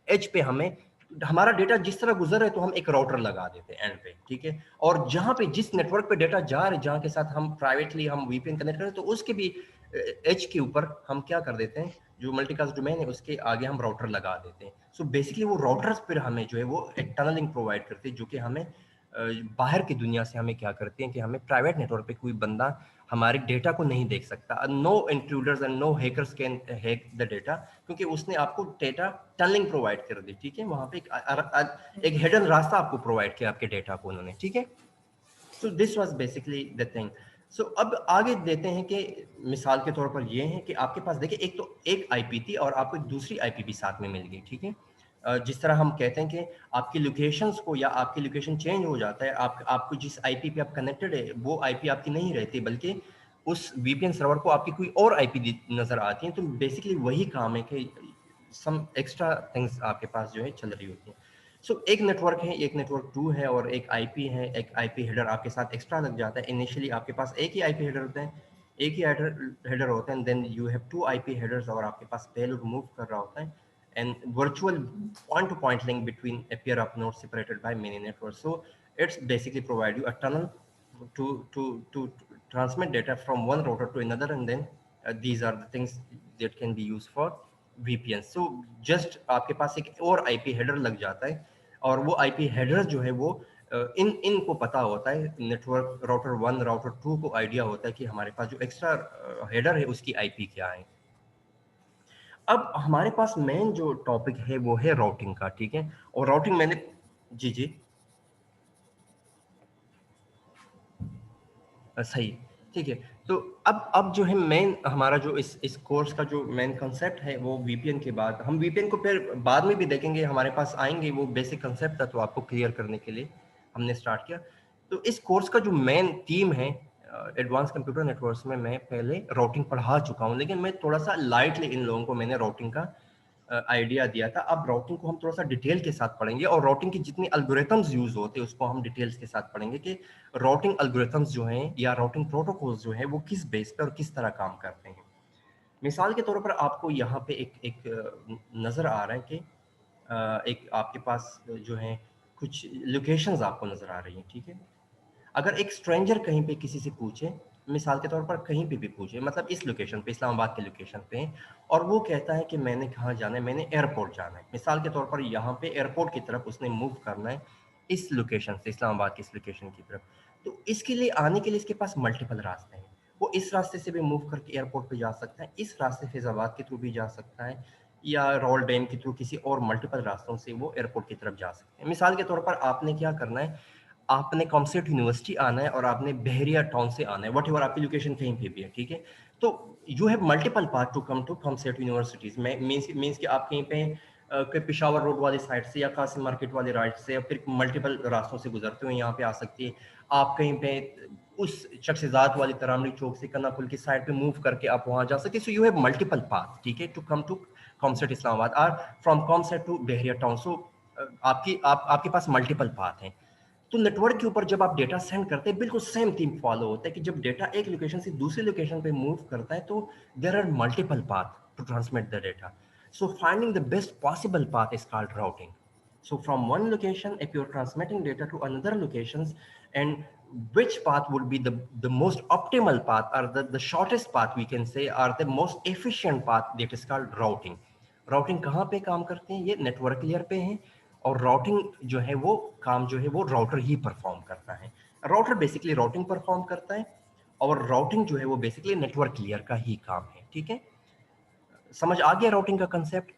as पे हमें हमारा डेटा जिस तरह गुजर रहा है, तो हम एक राउटर लगा देते हैं एंड पे. ठीक है, और जहाँ पे जिस नेटवर्क पे डेटा जा रहा है, जहाँ के साथ हम प्राइवेटली हम वीपीएन कनेक्ट करें, तो उसके भी एज के ऊपर हम क्या कर देते हैं, जो मल्टीकास्ट डोमेन है उसके आगे हम राउटर लगा देते हैं. सो बेसिकली वो राउटर्स पर हमें जो है वो एक टनलिंग प्रोवाइड करते हैं, जो कि हमें बाहर की दुनिया से हमें क्या करते हैं कि हमें प्राइवेट नेटवर्क पे कोई बंदा हमारे डेटा को नहीं देख सकता. No intruders and no hackers can hack the data, क्योंकि उसने आपको डेटा टनलिंग प्रोवाइड कर दी. ठीक है, वहां पे एक हिडन रास्ता आपको प्रोवाइड किया आपके डेटा को उन्होंने. ठीक है, so this was basically the thing. So अब आगे देते हैं कि मिसाल के तौर पर ये है कि आपके पास देखिए एक तो एक आईपी थी और आपको एक दूसरी आईपी भी साथ में मिल गई. ठीक है, जिस तरह हम कहते हैं कि आपकी लोकेशंस को या आपकी लोकेशन चेंज हो जाता है, आपको जिस आईपी पे आप कनेक्टेड है वो आईपी आपकी नहीं रहती, बल्कि उस वीपीएन सर्वर को आपकी कोई और आईपी नजर आती है. तो बेसिकली वही काम है कि सम एक्स्ट्रा थिंग्स आपके पास जो है चल रही होती है. सो एक नेटवर्क है, एक नेटवर्क 2 है, और एक आईपी है, एक आईपी हेडर आपके साथ एक्स्ट्रा लग जाता है. इनिशियली आपके पास एक ही आईपी हेडर होता है, एक ही हेडर होता है, then you have 2 IP headers, और आपके पास पेलोड मूव कर रहा होता है, and virtual point-to-point link between a pair of nodes separated by many networks. So it's basically provide you a tunnel to transmit data from one router to another, and then these are the things that can be used for VPN. So just आपके पास एक और IP header लग जाता है, और वो IP header जो है वो इनको पता होता है, नेटवर्क राउटर 1 राउटर 2 को आइडिया होता है कि हमारे पास जो एक्स्ट्रा हेडर है उसकी IP क्या है. अब हमारे पास मेन जो टॉपिक है वो है राउटिंग का, ठीक है। और राउटिंग मैंने, जी जी, सही, ठीक है। तो अब जो है मेन हमारा जो इस कोर्स का जो मेन कंसेप्ट है वो वीपीएन के बाद, हम वीपीएन को फिर बाद में भी देखेंगे, हमारे पास आएंगे, वो बेसिक कंसेप्ट था तो आपको क्लियर करने के लिए हमने स्टार्ट किया। तो इस कोर्स का जो मेन थीम है एडवांस कंप्यूटर नेटवर्क्स में, मैं पहले राउटिंग पढ़ा चुका हूँ, लेकिन मैं थोड़ा सा लाइटली इन लोगों को मैंने राउटिंग का आइडिया दिया था। अब राउटिंग को हम थोड़ा सा डिटेल के साथ पढ़ेंगे, और राउटिंग की जितनी एल्गोरिथम्स यूज होते हैं उसको हम डिटेल्स के साथ पढ़ेंगे कि राउटिंग एल्गोरिथम्स जो हैं या राउटिंग प्रोटोकॉल्स जो हैं वो किस बेस पे और किस तरह काम करते हैं। मिसाल के तौर पर आपको यहाँ पे एक एक नज़र आ रहा है कि एक आपके पास जो है कुछ लोकेशंस आपको नज़र आ रही हैं, ठीक है। अगर एक स्ट्रेंजर कहीं पे किसी से पूछे, मिसाल के तौर पर कहीं पे भी पूछे, मतलब इस लोकेशन पे, इस्लामाबाद के लोकेशन पे, और वो कहता है कि मैंने कहाँ जाना है, मैंने एयरपोर्ट जाना है, मिसाल के तौर पर यहाँ पे एयरपोर्ट की तरफ उसने मूव करना है इस लोकेशन से, इस्लामाबाद की इस लोकेशन की तरफ। तो इसके लिए आने के लिए इसके पास मल्टीपल रास्ते हैं। वो इस रास्ते से भी मूव करके एयरपोर्ट पे जा सकता है, इस रास्ते फैजाबाद के थ्रू भी जा सकता है, या रोल डैम के थ्रू किसी और मल्टीपल रास्तों से वो एयरपोर्ट की तरफ जा सकते हैं। मिसाल के तौर पर आपने क्या करना है, आपने कॉमसेट यूनिवर्सिटी आना है और आपने बहरिया टाउन से आना है, वट एवर आपकी लोकेशन कहीं पे भी है, ठीक है। तो you have multiple path to come to COMSATS universities में, मीन्स कि आप कहीं पे कोई पिशावर रोड वाली साइड से या कासिम मार्केट वाले राइट से, या फिर मल्टीपल रास्तों से गुजरते हुए यहाँ पे आ सकती है। आप कहीं पे उस शख्सिजात वाली तरामली चौक से कनापुल की साइड पे मूव करके आप वहां जा सकते हैं। So you have multiple path, ठीक है, to come to COMSATS Islamabad और from COMSATS to Bahria Town. So आपके पास मल्टीपल पाथ हैं। तो नेटवर्क के ऊपर जब आप डेटा सेंड करते हैं, बिल्कुल सेम थीम फॉलो होता है कि जब डेटा एक लोकेशन से दूसरी लोकेशन पे मूव करता है तो there are multiple path to transmit the data. So finding the best possible path is called routing. So from one location, if you're transmitting data to another locations, and which path would be the most optimal path, or the shortest path we can say, or the most efficient path, that is called routing. Routing कहाँ पे काम करते हैं, ये नेटवर्क लेयर पे है, और राउटिंग जो है वो काम जो है वो राउटर ही परफॉर्म करता है। राउटर बेसिकली राउटिंग परफॉर्म करता है, और राउटिंग जो है वो बेसिकली नेटवर्क लेयर का ही काम है, ठीक है। समझ आ गया राउटिंग का कंसेप्ट?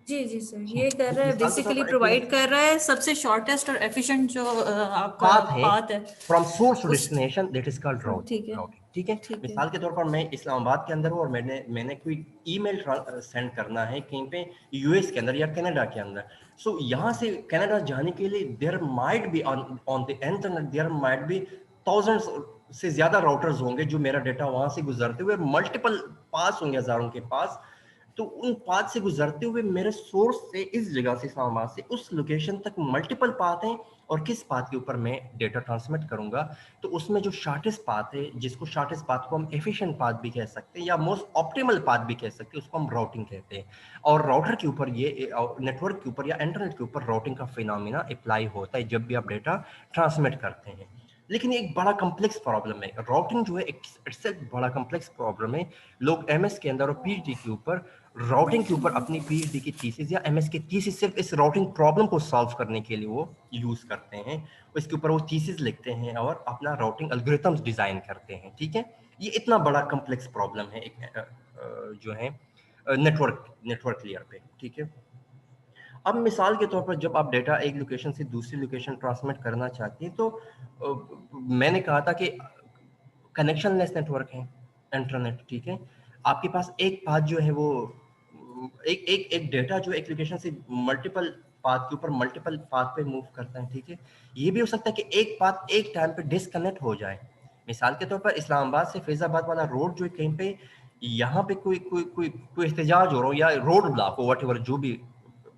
जी जी सर, ये कर रहा है मिसाल के तौर बेसिकली, पर एक प्रोवाइड कर रहा है सबसे शॉर्टेस्ट और एफिशिएंट जो आपका पाथ है पाथ है फ्रॉम सोर्स टू उस। डेस्टिनेशन, दैट इज कॉल्ड ठीक है, राउटिंग, ठीक है। ठीक है। मिसाल के तौर पर मैं इस्लामाबाद के अंदर हूँ और मैंने कोई ईमेल सेंड करना है कहीं पे यूएस के अंदर या कनाडा के अंदर। सो यहाँ से कनाडा जाने के लिए there might be on the internet, there might be thousands से ज्यादा राउटर्स होंगे जो मेरा डेटा वहां से गुजरते हुए, मल्टीपल पास होंगे हजारों के पास। तो उन पाथ से गुजरते हुए मेरे सोर्स से, इस जगह से, इस्लामाबाद से उस लोकेशन तक मल्टीपल पाथ हैं, और किस पाथ के ऊपर मैं डेटा ट्रांसमिट करूंगा, तो उसमें जो शॉर्टेस्ट पाथ है, जिसको शॉर्टेस्ट पाथ को हम एफिशिएंट पाथ भी कह सकते हैं या मोस्ट ऑप्टिमल पाथ भी कह सकते हैं, उसको हम राउटिंग कहते हैं। और राउटर के ऊपर ये, नेटवर्क के ऊपर या इंटरनेट के ऊपर राउटिंग का फिनोमिना अप्लाई होता है जब भी आप डेटा ट्रांसमिट करते हैं। लेकिन एक बड़ा कम्प्लेक्स प्रॉब्लम है राउटिंग जो है, इट्सेल्फ बड़ा कम्प्लेक्स प्रॉब्लम है। लोग एमएस के अंदर और पीएचडी के ऊपर राउटिंग के ऊपर अपनी पीएचडी की थीसिस या एमएस की थीसिस सिर्फ इस राउटिंग प्रॉब्लम को सॉल्व करने के लिए वो यूज करते हैं, इसके ऊपर वो थीसिस लिखते हैं और अपना राउटिंग एल्गोरिथम्स डिजाइन करते हैं, ठीक है। ये इतना बड़ा कम्प्लेक्स प्रॉब्लम है एक जो है नेटवर्क लेयर पे, ठीक है। अब मिसाल के तौर पर जब आप डेटा एक लोकेशन से दूसरी लोकेशन ट्रांसमिट करना चाहती हैं, तो मैंने कहा था कि कनेक्शनलेस नेटवर्क है इंटरनेट, ठीक है। आपके पास एक पाथ जो है वो एक एक एक डेटा जो एक लोकेशन से मल्टीपल पाथ के ऊपर मल्टीपल पाथ पे मूव करता है, ठीक है। ये भी हो सकता है कि एक पाथ एक टाइम पे डिस्कनेक्ट हो जाए। मिसाल के तौर पर इस्लामाबाद से फैजाबाद वाला रोड जो कहीं पे यहाँ पे कोई एहतजाज हो रहा हो या रोड ब्लॉक हो, वट जो भी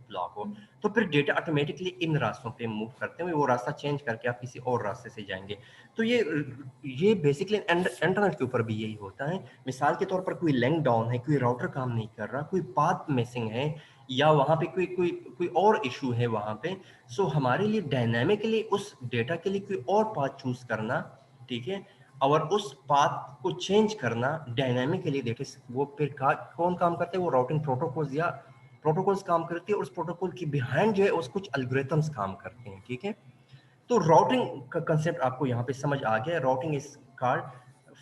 ब्लॉक हो, तो फिर डेटा ऑटोमेटिकली इन रास्तों पे मूव करते हुए वो रास्ता चेंज करके आप किसी और रास्ते से जाएंगे। तो ये बेसिकली इंटरनेट के ऊपर भी यही होता है। मिसाल के तौर पर कोई लिंक डाउन है, कोई राउटर काम नहीं कर रहा, कोई पाथ मिसिंग है, या वहां पे कोई कोई कोई और इशू है वहां पे, सो हमारे लिए डायनामिकली उस डेटा के लिए कोई और पाथ चूज करना, ठीक है, और उस पाथ को चेंज करना डायनामिकली, दैट इज वो फिर कौन काम करते हैं, वो राउटिंग प्रोटोकॉल्स या प्रोटोकॉल्स काम करती है, और उस प्रोटोकॉल की बिहाइंड जो है उस कुछ एल्गोरिथम्स काम करते हैं, ठीक है। तो राउटिंग का कंसेप्ट आपको यहाँ पे समझ आ गया। Routing is called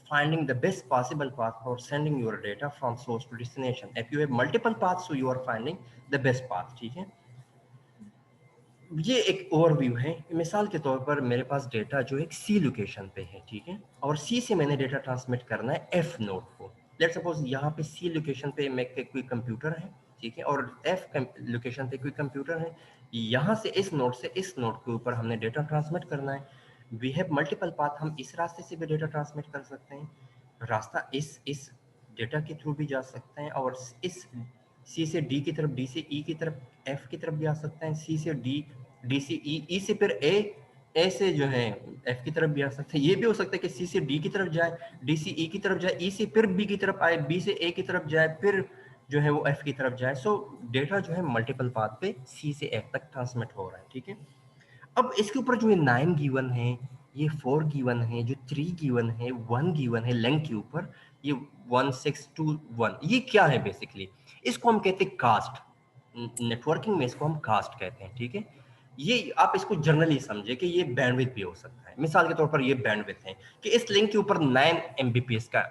finding the best possible path for sending your data from source to destination. If you have multiple paths, so you are finding the best path. ठीक है, ये एक ओवरव्यू है। मिसाल के तौर पर मेरे पास डेटा जो एक सी लोकेशन पे है, ठीक है, और सी से मैंने डेटा ट्रांसमिट करना है एफ नोड को। लेट्स सपोज यहाँ पे सी लोकेशन पे कोई कंप्यूटर है, ठीक है, और एफ लोकेशन पे कोई कंप्यूटर है। यहाँ से इस नोड के ऊपर हमने डेटा ट्रांसमिट करना है। वी हैव मल्टीपल पाथ, हम इस रास्ते से भी डेटा ट्रांसमिट कर सकते हैं, रास्ता इस डेटा के थ्रू भी जा सकते हैं, और इस सी से डी की तरफ, डी से ई की तरफ, एफ की तरफ भी आ सकते हैं, सी से डी, डी से ई, ई से फिर ए से जो है एफ की तरफ भी आ सकते हैं। ये भी हो सकता है कि सी से डी की तरफ जाए, डी से ई की तरफ जाए, ई से फिर बी की तरफ आए, बी से ए की तरफ जाए, फिर जो है वो एफ की तरफ जाए। सो डेटा जो है मल्टीपल पाथ पे सी से एफ तक ट्रांसमिट हो रहा है, ठीक है। अब इसके ऊपर जो ये 9 गिवन है, ये 4 गिवन है, जो 3 गिवन है, 1 गिवन है लेंथ के ऊपर, ये 1621, ये क्या है बेसिकली? इसको हम कहते हैं कास्ट, नेटवर्किंग में इसको हम कास्ट कहते हैं, ठीक है। ये आप इसको जनरली समझे कि ये बैंडविड्थ भी हो सकता है। मिसाल के तौर पर ये बैंडविड्थ है कि इस लिंक के ऊपर 9 एमबीपीएस का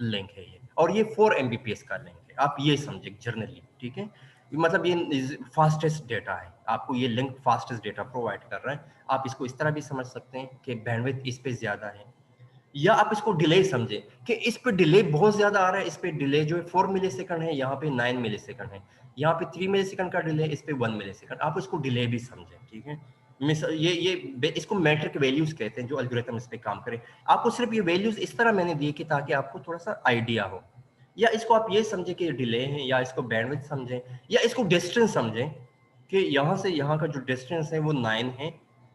लिंक है ये, और ये 4 एमबीपीएस का लिंक है, आप ये समझे जनरली, ठीक है। मतलब ये फास्टेस्ट डेटा है, आपको ये लिंक फास्टेस्ट डेटा प्रोवाइड कर रहा है। आप इसको इस तरह भी समझ सकते हैं कि बैंडविड्थ इस पे ज्यादा है, या आप इसको डिले समझे कि इस पे डिले बहुत ज्यादा आ रहा है। इस पे डिले जो है 4 मिली सेकंड है, यहाँ पे 9 मिली सेकंड है, यहाँ पे 3 मिली सेकंड का डिले, इस पे 1 मिली सेकंड। आप इसको डिले भी समझे, ठीक है। ये इसको मैट्रिक वैल्यूज कहते हैं जो एल्गोरिथम इस पे काम करे। आपको सिर्फ ये वैल्यूज इस तरह मैंने दिए कि ताकि आपको थोड़ा सा आइडिया हो, या इसको आप ये समझे कि डिले है, या इसको बैंडविड्थ समझें, या इसको डिस्टेंस समझें कि यहाँ से यहाँ का जो डिस्टेंस है वो 9 है,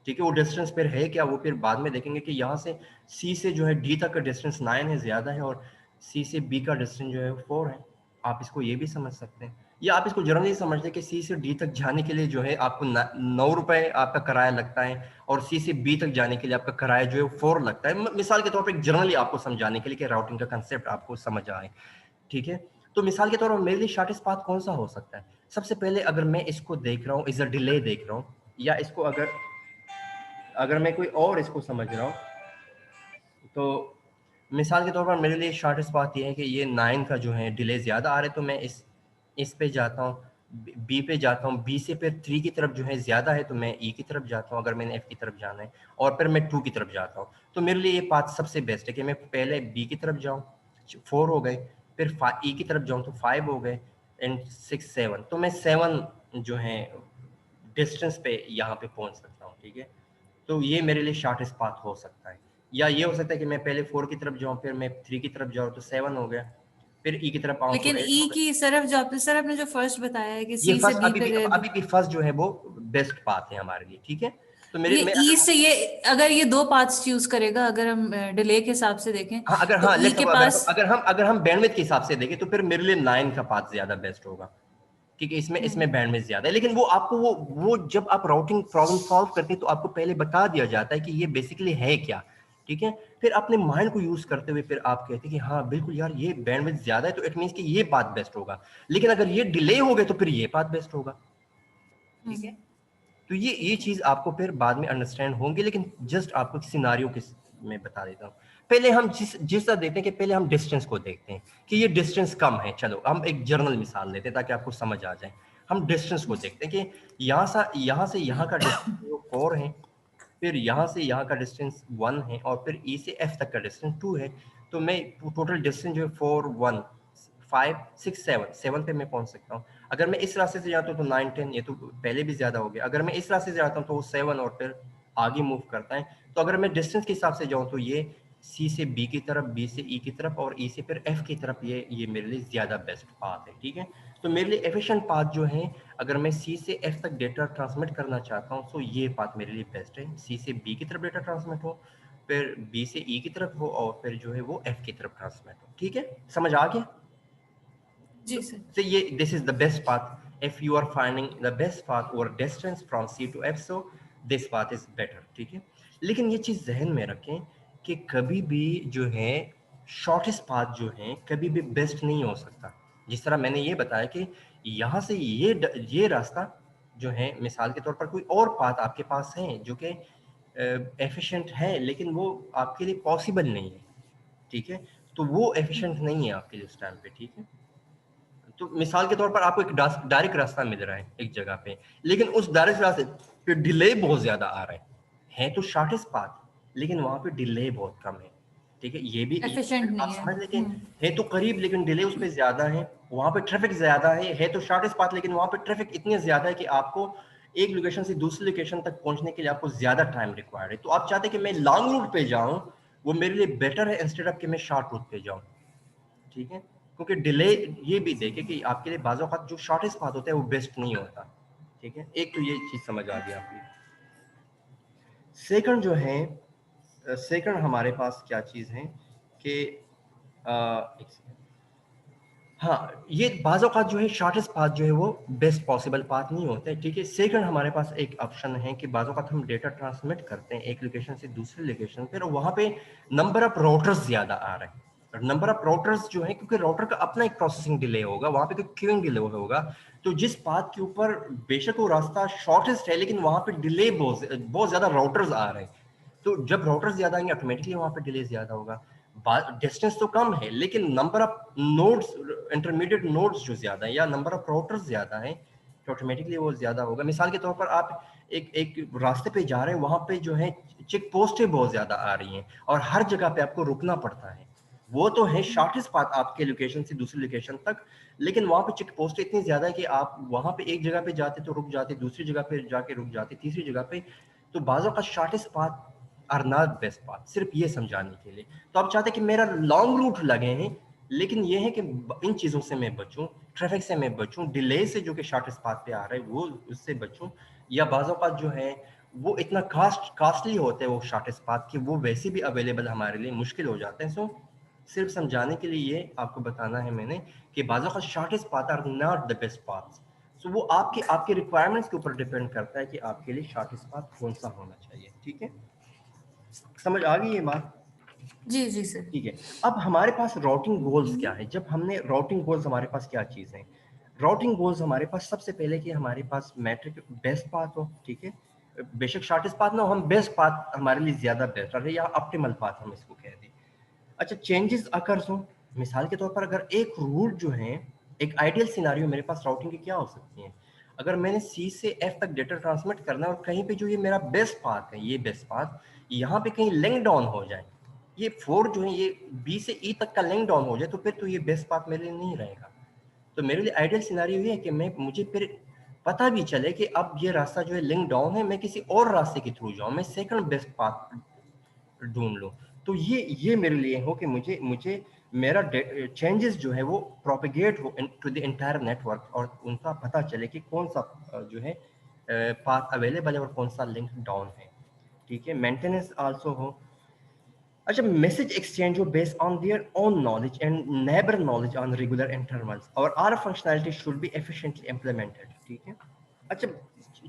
ठीक है। वो डिस्टेंस फिर है क्या, वो फिर बाद में देखेंगे कि यहाँ से सी से जो है डी तक का डिस्टेंस 9 है, ज्यादा है, और सी से बी का डिस्टेंस जो है 4 है। आप इसको ये भी समझ सकते हैं, या आप इसको जनरली समझते हैं कि सी से डी तक जाने के लिए जो है आपको 9 रुपए आपका किराया लगता है, और सी से बी तक जाने के लिए आपका किराया जो है 4 लगता है। मिसाल के तौर पर जनरली आपको समझाने के लिए कि राउटिंग का कंसेप्ट आपको समझ आए, ठीक है। तो मिसाल के तौर पर मेरे लिए शॉर्टेस्ट पाथ कौन सा हो सकता है? सबसे पहले अगर मैं इसको देख रहा हूँ, इज अ डिले देख रहा हूँ, या इसको अगर मैं कोई और इसको समझ रहा हूँ, तो मिसाल के तौर पर मेरे लिए शॉर्टेस्ट पाथ ये है कि ये 9 का जो है डिले ज़्यादा आ रहा है, तो मैं इस पे जाता हूँ, बी पे जाता हूँ, बी से फिर 3 की तरफ जो है ज़्यादा है तो मैं ई की तरफ जाता हूँ अगर मैंने एफ की तरफ जाना है, और फिर मैं 2 की तरफ जाता हूँ। तो मेरे लिए ये पाथ सबसे बेस्ट है कि मैं पहले बी की तरफ जाऊँ, 4 हो गए, फिर ई की तरफ जाऊँ तो 5 हो गए, एंड 6 7, तो मैं 7 जो है डिस्टेंस पे यहाँ पे पहुँच सकता हूँ, ठीक है। तो ये मेरे लिए शॉर्टेस्ट पाथ हो सकता है। या ये हो सकता है कि मैं पहले 4 की तरफ जाऊं, फिर मैं 3 की तरफ जाऊं तो 7 हो गया, फिर ई की तरफ आऊं तो लेकिन 8 हो ई गया। की तरफ जो सर आपने जो फर्स्ट बताया है कि ये सी से फर्स्ट बी पे गए, अभी भी फर्स्ट जो है वो बेस्ट पाथ है हमारे लिए, ठीक है। तो मेरे ये मैं ई अगर से ये अगर ये दो पाथ्स चूज करेगा, अगर हम डिले के हिसाब से देखें हाँ अगर तो हाँ ई लेट्स के पास, अगर हम बैंडविड्थ के हिसाब से देखें तो फिर मेरे लिए 9 का पाथ ज्यादा बेस्ट होगा, क्योंकि इसमें बैंडविड्थ ज्यादा है। लेकिन वो आपको वो जब आप राउटिंग प्रॉब्लम सॉल्व करते हैं तो आपको पहले बता दिया जाता है कि ये बेसिकली है क्या, ठीक है। फिर अपने माइंड को यूज करते हुए फिर आप कहते हैं कि हाँ बिल्कुल यार ये बैंडविड्थ ज्यादा है तो इट मींस कि ये पाथ बेस्ट होगा, लेकिन अगर ये डिले हो गए तो फिर ये पाथ बेस्ट होगा, ठीक है। तो ये ठीक है। चीज आपको फिर बाद में अंडरस्टैंड होंगे, लेकिन जस्ट आपको सिनारियो के में बता देता हूँ। पहले हम जिस तरह देखते हैं कि पहले हम डिस्टेंस को देखते हैं कि ये डिस्टेंस कम है। चलो हम एक जर्नल मिसाल लेते हैं ताकि आपको समझ आ जाए। हम डिस्टेंस को देखते हैं कि यहाँ से यहाँ का डिस्टेंस 4 है, फिर यहाँ से यहाँ का डिस्टेंस 1 है, और फिर ई से एफ तक का डिस्टेंस 2 है। तो मैं टोटल डिस्टेंस जो है 4 1 5 6 7 पे मैं पहुंच सकता हूँ। अगर मैं इस रास्ते से जाता हूँ तो 9 10, ये तो पहले भी ज्यादा हो गया। अगर मैं इस रास्ते से जाता हूँ तो वो 7 और फिर आगे मूव करता है। तो अगर मैं डिस्टेंस के हिसाब से जाऊँ तो ये सी से बी की तरफ, बी से ई की तरफ, और ई से फिर एफ की तरफ, ये मेरे लिए ज्यादा बेस्ट पाथ है, ठीक है। तो मेरे लिए एफिशिएंट पाथ जो है, अगर मैं सी से एफ तक डेटा ट्रांसमिट करना चाहता हूँ तो ये पाथ मेरे लिए बेस्ट है। सी से बी की तरफ डेटा ट्रांसमिट हो, फिर बी से ई की तरफ हो, और फिर जो है वो एफ की तरफ ट्रांसमिट हो, ठीक है। समझ आ गया? जी sir. So this is the best path. If you are finding the best path or distance from C to F, so this path is better, ठीक है। लेकिन ये चीज जहन में रखें कि कभी भी जो है शॉर्टेस्ट पाथ जो है कभी भी बेस्ट नहीं हो सकता। जिस तरह मैंने ये बताया कि यहाँ से ये रास्ता जो है, मिसाल के तौर पर कोई और पाथ आपके पास है जो कि एफिशिएंट है, लेकिन वो आपके लिए पॉसिबल नहीं है, ठीक है, तो वो एफिशिएंट नहीं है आपके लिए उस टाइम पे, ठीक है। तो मिसाल के तौर पर आपको एक डायरेक्ट रास्ता मिल रहा है एक जगह पे, लेकिन उस डायरेक्ट रास्ते पे डिले बहुत ज्यादा आ रहा है तो शॉर्टेस्ट पाथ, लेकिन वहां पे डिले बहुत कम है, ठीक है, ये भी एफिशिएंट आप नहीं है। समझ लेते हैं, है तो करीब लेकिन डिले उस पर ज्यादा है, वहां पे ट्रैफिक ज्यादा है तो शॉर्टेस्ट पाथ, लेकिन वहां पे ट्रैफिक इतनी ज्यादा है कि आपको एक लोकेशन से दूसरी लोकेशन तक पहुंचने के लिए आपको ज्यादा टाइम रिक्वायर्ड है। तो आप चाहते हैं कि मैं लॉन्ग रूट पे जाऊं, वो मेरे लिए बेटर है इंस्टेड ऑफ कि मैं शॉर्ट रूट पे जाऊं, ठीक है, क्योंकि डिले ये भी देखे कि आपके लिए बाज़ औक़ात जो शॉर्टेस्ट पाथ होता है वो बेस्ट नहीं होता, ठीक है। एक तो ये चीज़ समझ आ गई आपकी। सेकंड जो है, सेकंड हमारे पास क्या चीज़ है कि एक सेकंड, हाँ, ये बाज़ औक़ात जो है शॉर्टेस्ट पाथ जो है वो बेस्ट पॉसिबल पाथ नहीं होता है, ठीक है। सेकंड हमारे पास एक ऑप्शन है कि बाज़ औक़ात हम डेटा ट्रांसमिट करते हैं एक लोकेशन से दूसरी लोकेशन पे, और वहाँ पे नंबर ऑफ राउटर्स ज़्यादा आ रहे हैं। और नंबर ऑफ राउटर्स जो है, क्योंकि राउटर का अपना एक प्रोसेसिंग डिले होगा, वहाँ पे कोई क्यूइंग डिले होगा, तो जिस पाथ के ऊपर बेशक वो रास्ता शॉर्टेस्ट है, लेकिन वहाँ पे डिले बहुत ज़्यादा राउटर्स आ रहे हैं। तो जब राउटर्स ज़्यादा आएंगे ऑटोमेटिकली वहाँ पे डिले ज़्यादा होगा। डिस्टेंस तो कम है, लेकिन number of nodes, intermediate nodes जो ज्यादा है या नंबर ऑफ राउटर्स ज्यादा है, तो ऑटोमेटिकली वो ज्यादा होगा। मिसाल के तौर पर आप एक रास्ते पे जा रहे हैं, वहां पे जो है चेक पोस्टें बहुत ज्यादा आ रही हैं और हर जगह पे आपको रुकना पड़ता है। वो तो है शॉर्टेस्ट पाथ आपके लोकेशन से दूसरी लोकेशन तक, लेकिन वहां पे चेक पोस्ट इतनी ज्यादा है कि आप वहां पे एक जगह पे जाते तो रुक जाते, दूसरी जगह पे जाके रुक जाते, तीसरी जगह पे, तो बाजों का shortest path are not best path, सिर्फ ये समझाने के लिए। तो आप चाहते हैं कि मेरा लॉन्ग रूट लगे हैं, लेकिन ये है कि इन चीज़ों से मैं बचूं, ट्रैफिक से मैं बचूं, डिले से जो कि शॉर्टेस्ट पाथ पे आ रहा है वो उससे बचूं, या बाज़ों का जो है वो इतना कॉस्टली होता है वो शॉर्टेस्ट पाथ कि वो वैसे भी अवेलेबल हमारे लिए मुश्किल हो जाते हैं। सो सिर्फ समझाने के लिए ये आपको बताना है मैंने कि बाज़ों का shortest path are not the best path. So वो आपके आपके रिक्वायरमेंट्स के ऊपर डिपेंड करता है कि आपके लिए शॉर्टेस्ट पाथ कौन सा होना चाहिए, ठीक है। समझ आ गई ये बात? जी जी सर। ठीक है। अब हमारे पास राउटिंग गोल्स क्या है? जब हमने राउटिंग गोल्स, हमारे पास क्या चीज़ है? राउटिंग गोल्स हमारे पास सबसे पहले कि हमारे पास मैट्रिक बेस्ट पाथ हो, ठीक है। बेशक शॉर्टेस्ट पाथ ना हो, हम बेस्ट पाथ हमारे लिए ज़्यादा बेहतर है, या ऑप्टिमल पाथ हम इसको कह दें। अच्छा, चेंजेस अकर्स हो, मिसाल के तौर पर अगर एक रूट जो है, एक आइडियल सिनेरियो मेरे पास राउटिंग की क्या हो सकती है? अगर मैंने सी से एफ तक डेटा ट्रांसमिट करना है और कहीं पे जो ये मेरा बेस्ट पाथ है, ये बेस्ट पाथ यहाँ पे कहीं लिंक डाउन हो जाए, ये 4 जो है ये बी से ई तक का लिंक डाउन हो जाए, तो फिर तो ये बेस्ट पाथ मेरे लिए नहीं रहेगा। तो मेरे लिए आइडियल सिनेरियो ये है कि मैं मुझे फिर पता भी चले कि अब ये रास्ता जो है लिंक डाउन है, मैं किसी और रास्ते के थ्रू जाऊं, मैं सेकंड बेस्ट पाथ ढूंढ लो। तो ये मेरे लिए हो कि मुझे मुझे मेरा चेंजेस जो है वो प्रोपेगेट हो टू द एंटायर नेटवर्क, और उनका पता चले कि कौन सा जो है पाथ अवेलेबल है और कौन सा लिंक डाउन है, ठीक है। मेंटेनेंस आल्सो हो। अच्छा, मैसेज एक्सचेंज हो based on their own knowledge and neighbour knowledge on regular intervals, और our functionality should be efficiently implemented, ठीक है। अच्छा,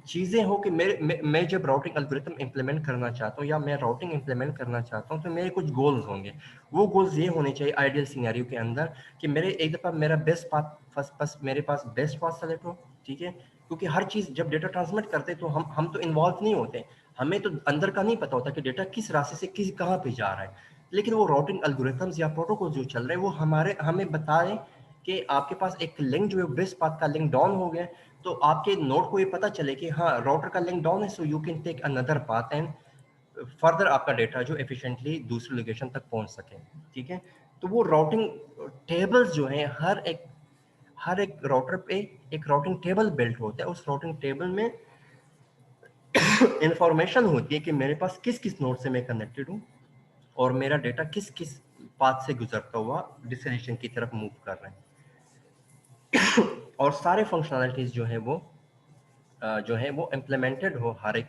चीज़ें हो कि मैं जब राउटिंग एल्गोरिथम इंप्लीमेंट करना चाहता हूँ या मैं राउटिंग इंप्लीमेंट करना चाहता हूँ, तो मेरे कुछ गोल्स होंगे। वो गोल्स ये होने चाहिए आइडियल सिनेरियो के अंदर कि मेरे एक दफ़ा मेरा बेस्ट पाथ फर्स्ट मेरे पास बेस्ट पाथ सेलेक्ट हो, ठीक है। क्योंकि हर चीज़ जब डेटा ट्रांसमिट करते हैं तो हम तो इन्वॉल्व नहीं होते, हमें तो अंदर का नहीं पता होता कि डेटा किस रास्ते से किस कहाँ पे जा रहा है, लेकिन वो राउटिंग एल्गोरिथम्स या प्रोटोकॉल जो चल रहे हैं वो हमें बताएं कि आपके पास एक लिंक जो है बेस्ट पाथ का लिंक डाउन हो गया, तो आपके नोड को ये पता चले कि हाँ राउटर का लिंक डाउन है, so you can take another path and further आपका डेटा जो एफिशिएंटली दूसरी लोकेशन तक पहुंच सके, ठीक है। तो वो राउटिंग टेबल्स जो हैं, हर एक राउटर पे एक राउटिंग टेबल बिल्ट होता है, उस राउटिंग टेबल में इंफॉर्मेशन होती है कि मेरे पास किस किस नोड से मैं कनेक्टेड हूँ और मेरा डेटा किस किस पाथ से गुजरता हुआ डेस्टिनेशन की तरफ मूव कर रहे हैं। और सारे फंक्शनैलिटीज जो है वो इम्प्लीमेंटेड हो हर एक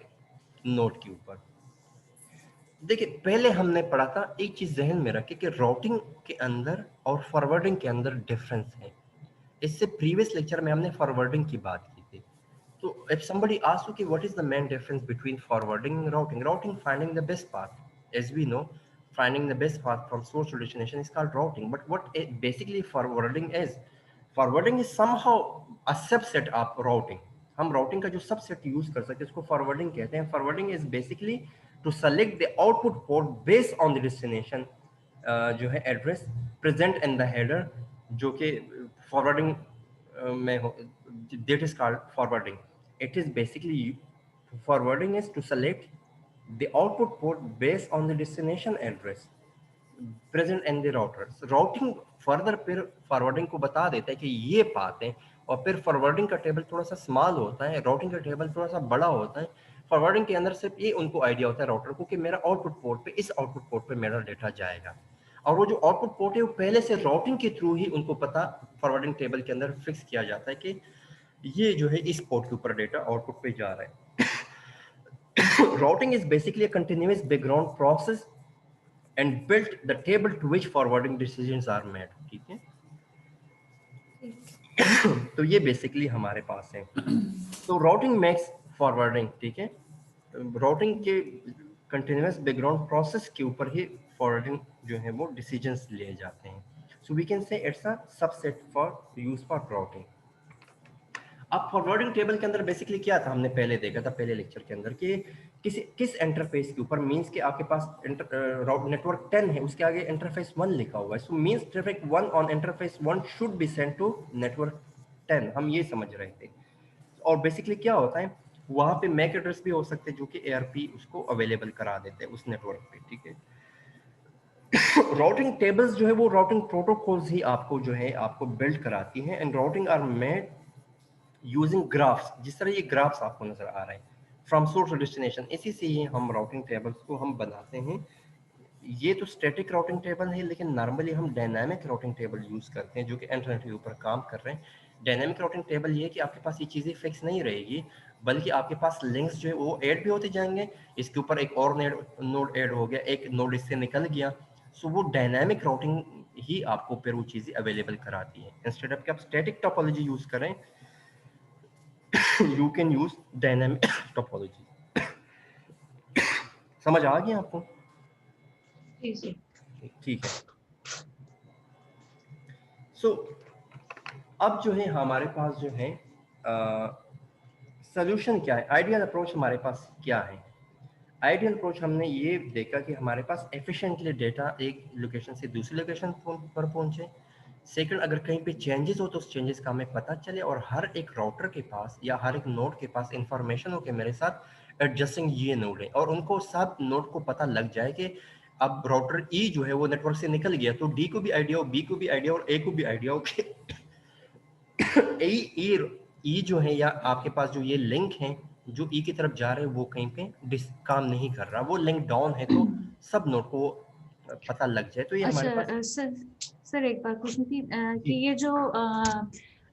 नोड के ऊपर। देखिए, पहले हमने पढ़ा था, एक चीज जहन में रखे कि राउटिंग के अंदर और फॉरवर्डिंग के अंदर डिफरेंस है। इससे प्रीवियस लेक्चर में हमने फॉरवर्डिंग की बात की थी। तो इफ somebody asks you कि what is the main difference between forwarding and routing finding the best path, as we know, finding the best path from source to destination is called routing, but what basically forwarding is somehow a subset of routing। हम routing का जो subset यूज कर सकते हैं उसको forwarding कहते हैं। forwarding is basically to select the output port based on the destination जो है address present in the header, जो कि फॉरवर्डिंग में हो, that is called forwarding. It is basically forwarding is to select the output port based on the destination address present in the routers. Routing further फिर फॉरवर्डिंग को बता देता है कि ये पाथ है, और फिर फॉरवर्डिंग का टेबल थोड़ा सा स्मॉल होता है, राउटिंग का टेबल थोड़ा सा बड़ा होता है. फॉरवर्डिंग के अंदर सिर्फ ये उनको आइडिया होता है राउटर को कि मेरा आउटपुट पोर्ट पे, इस आउटपुट पोर्ट पे मेरा डेटा जाएगा, और वो जो आउटपुट पोर्ट है वो पहले से राउटिंग के थ्रू ही उनको पता फॉरवर्डिंग टेबल के अंदर फिक्स किया जाता है कि ये जो है इस पोर्ट के ऊपर डेटा आउटपुट पे जा रहा है. Routing is basically a continuous background process and built the table to which forwarding decisions are made. ठीक है. तो ये बेसिकली हमारे पास है. तो राउटिंग मेक्स फॉरवर्डिंग, ठीक है, राउटिंग के कंटिन्यूअस बैकग्राउंड प्रोसेस के ऊपर ही फॉरवर्डिंग जो है वो डिसीजंस लिए जाते हैं. So we can say it's a subset for use for routing. अब फॉरवर्डिंग टेबल के अंदर बेसिकली क्या था, हमने पहले देखा था पहले लेक्चर के अंदर कि किस इंटरफेस के ऊपर, मींस कि आपके पास नेटवर्क 10 है, उसके आगे इंटरफेस 1 लिखा हुआ है. So means traffic 1 on interface 1 should be sent to network 10, हम ये समझ रहे थे. और बेसिकली क्या होता है, वहां पे मैक एड्रेस भी हो सकते हैं जो कि एआरपी उसको अवेलेबल करा देते हैं उस नेटवर्क पे. ठीक है. राउटिंग टेबल्स जो है वो राउटिंग प्रोटोकॉल्स ही आपको जो है आपको बिल्ड कराती हैं, and routing are made using graphs. जिस तरह ये ग्राफ्स आपको नजर आ रहे हैं फ्रॉम सोर्स टू डेस्टिनेशन, इसी से ही हम राउटिंग टेबल्स को हम बनाते हैं. ये तो स्टैटिक राउटिंग टेबल है, लेकिन नॉर्मली हम डायनामिक राउटिंग टेबल यूज करते हैं जो कि इंटरनेट के ऊपर काम कर रहे हैं. डायनामिक राउटिंग टेबल ये है कि आपके पास ये चीज़ें फिक्स नहीं रहेगी, बल्कि आपके पास लिंक्स जो है वो ऐड भी होते जाएंगे. इसके ऊपर एक और नोड ऐड हो गया, एक नोड इससे निकल गया. सो वो डायनामिक राउटिंग ही आपको फिर वो चीज़ें अवेलेबल कराती है. इंस्टेड ऑफ कि आप स्टैटिक टोपोलॉजी यूज करें, you can use dynamic topology. समझ आ गया आपको? ठीक है. सो अब जो है हमारे पास जो है सोल्यूशन क्या है, आइडियल अप्रोच हमारे पास क्या है. आइडियल अप्रोच हमने ये देखा कि हमारे पास एफिशिएंटली डेटा एक लोकेशन से दूसरी लोकेशन पर पहुंचे. सेकंड, अगर कहीं पे चेंजेस हो तो उस चेंजेस का हमें पता चले, और हर एक राउटर के पास या हर एक नोड के पास इंफॉर्मेशन हो कि मेरे साथ एडजस्टिंग ये नोड है, और उनको सब नोड को पता लग जाए कि अब राउटर ई जो है वो नेटवर्क से निकल गया, तो डी को भी आइडिया हो, बी को भी आइडिया हो, और ए को भी आइडिया हो कि ई जो है या आपके पास जो ये लिंक है जो ई की तरफ जा रहे हैं वो कहीं पे काम नहीं कर रहा, वो लिंक डाउन है, तो सब नोड को पता लग जाए. तो ये हमारे अच्छा पास सर एक बात पूछनी थी कि ये जो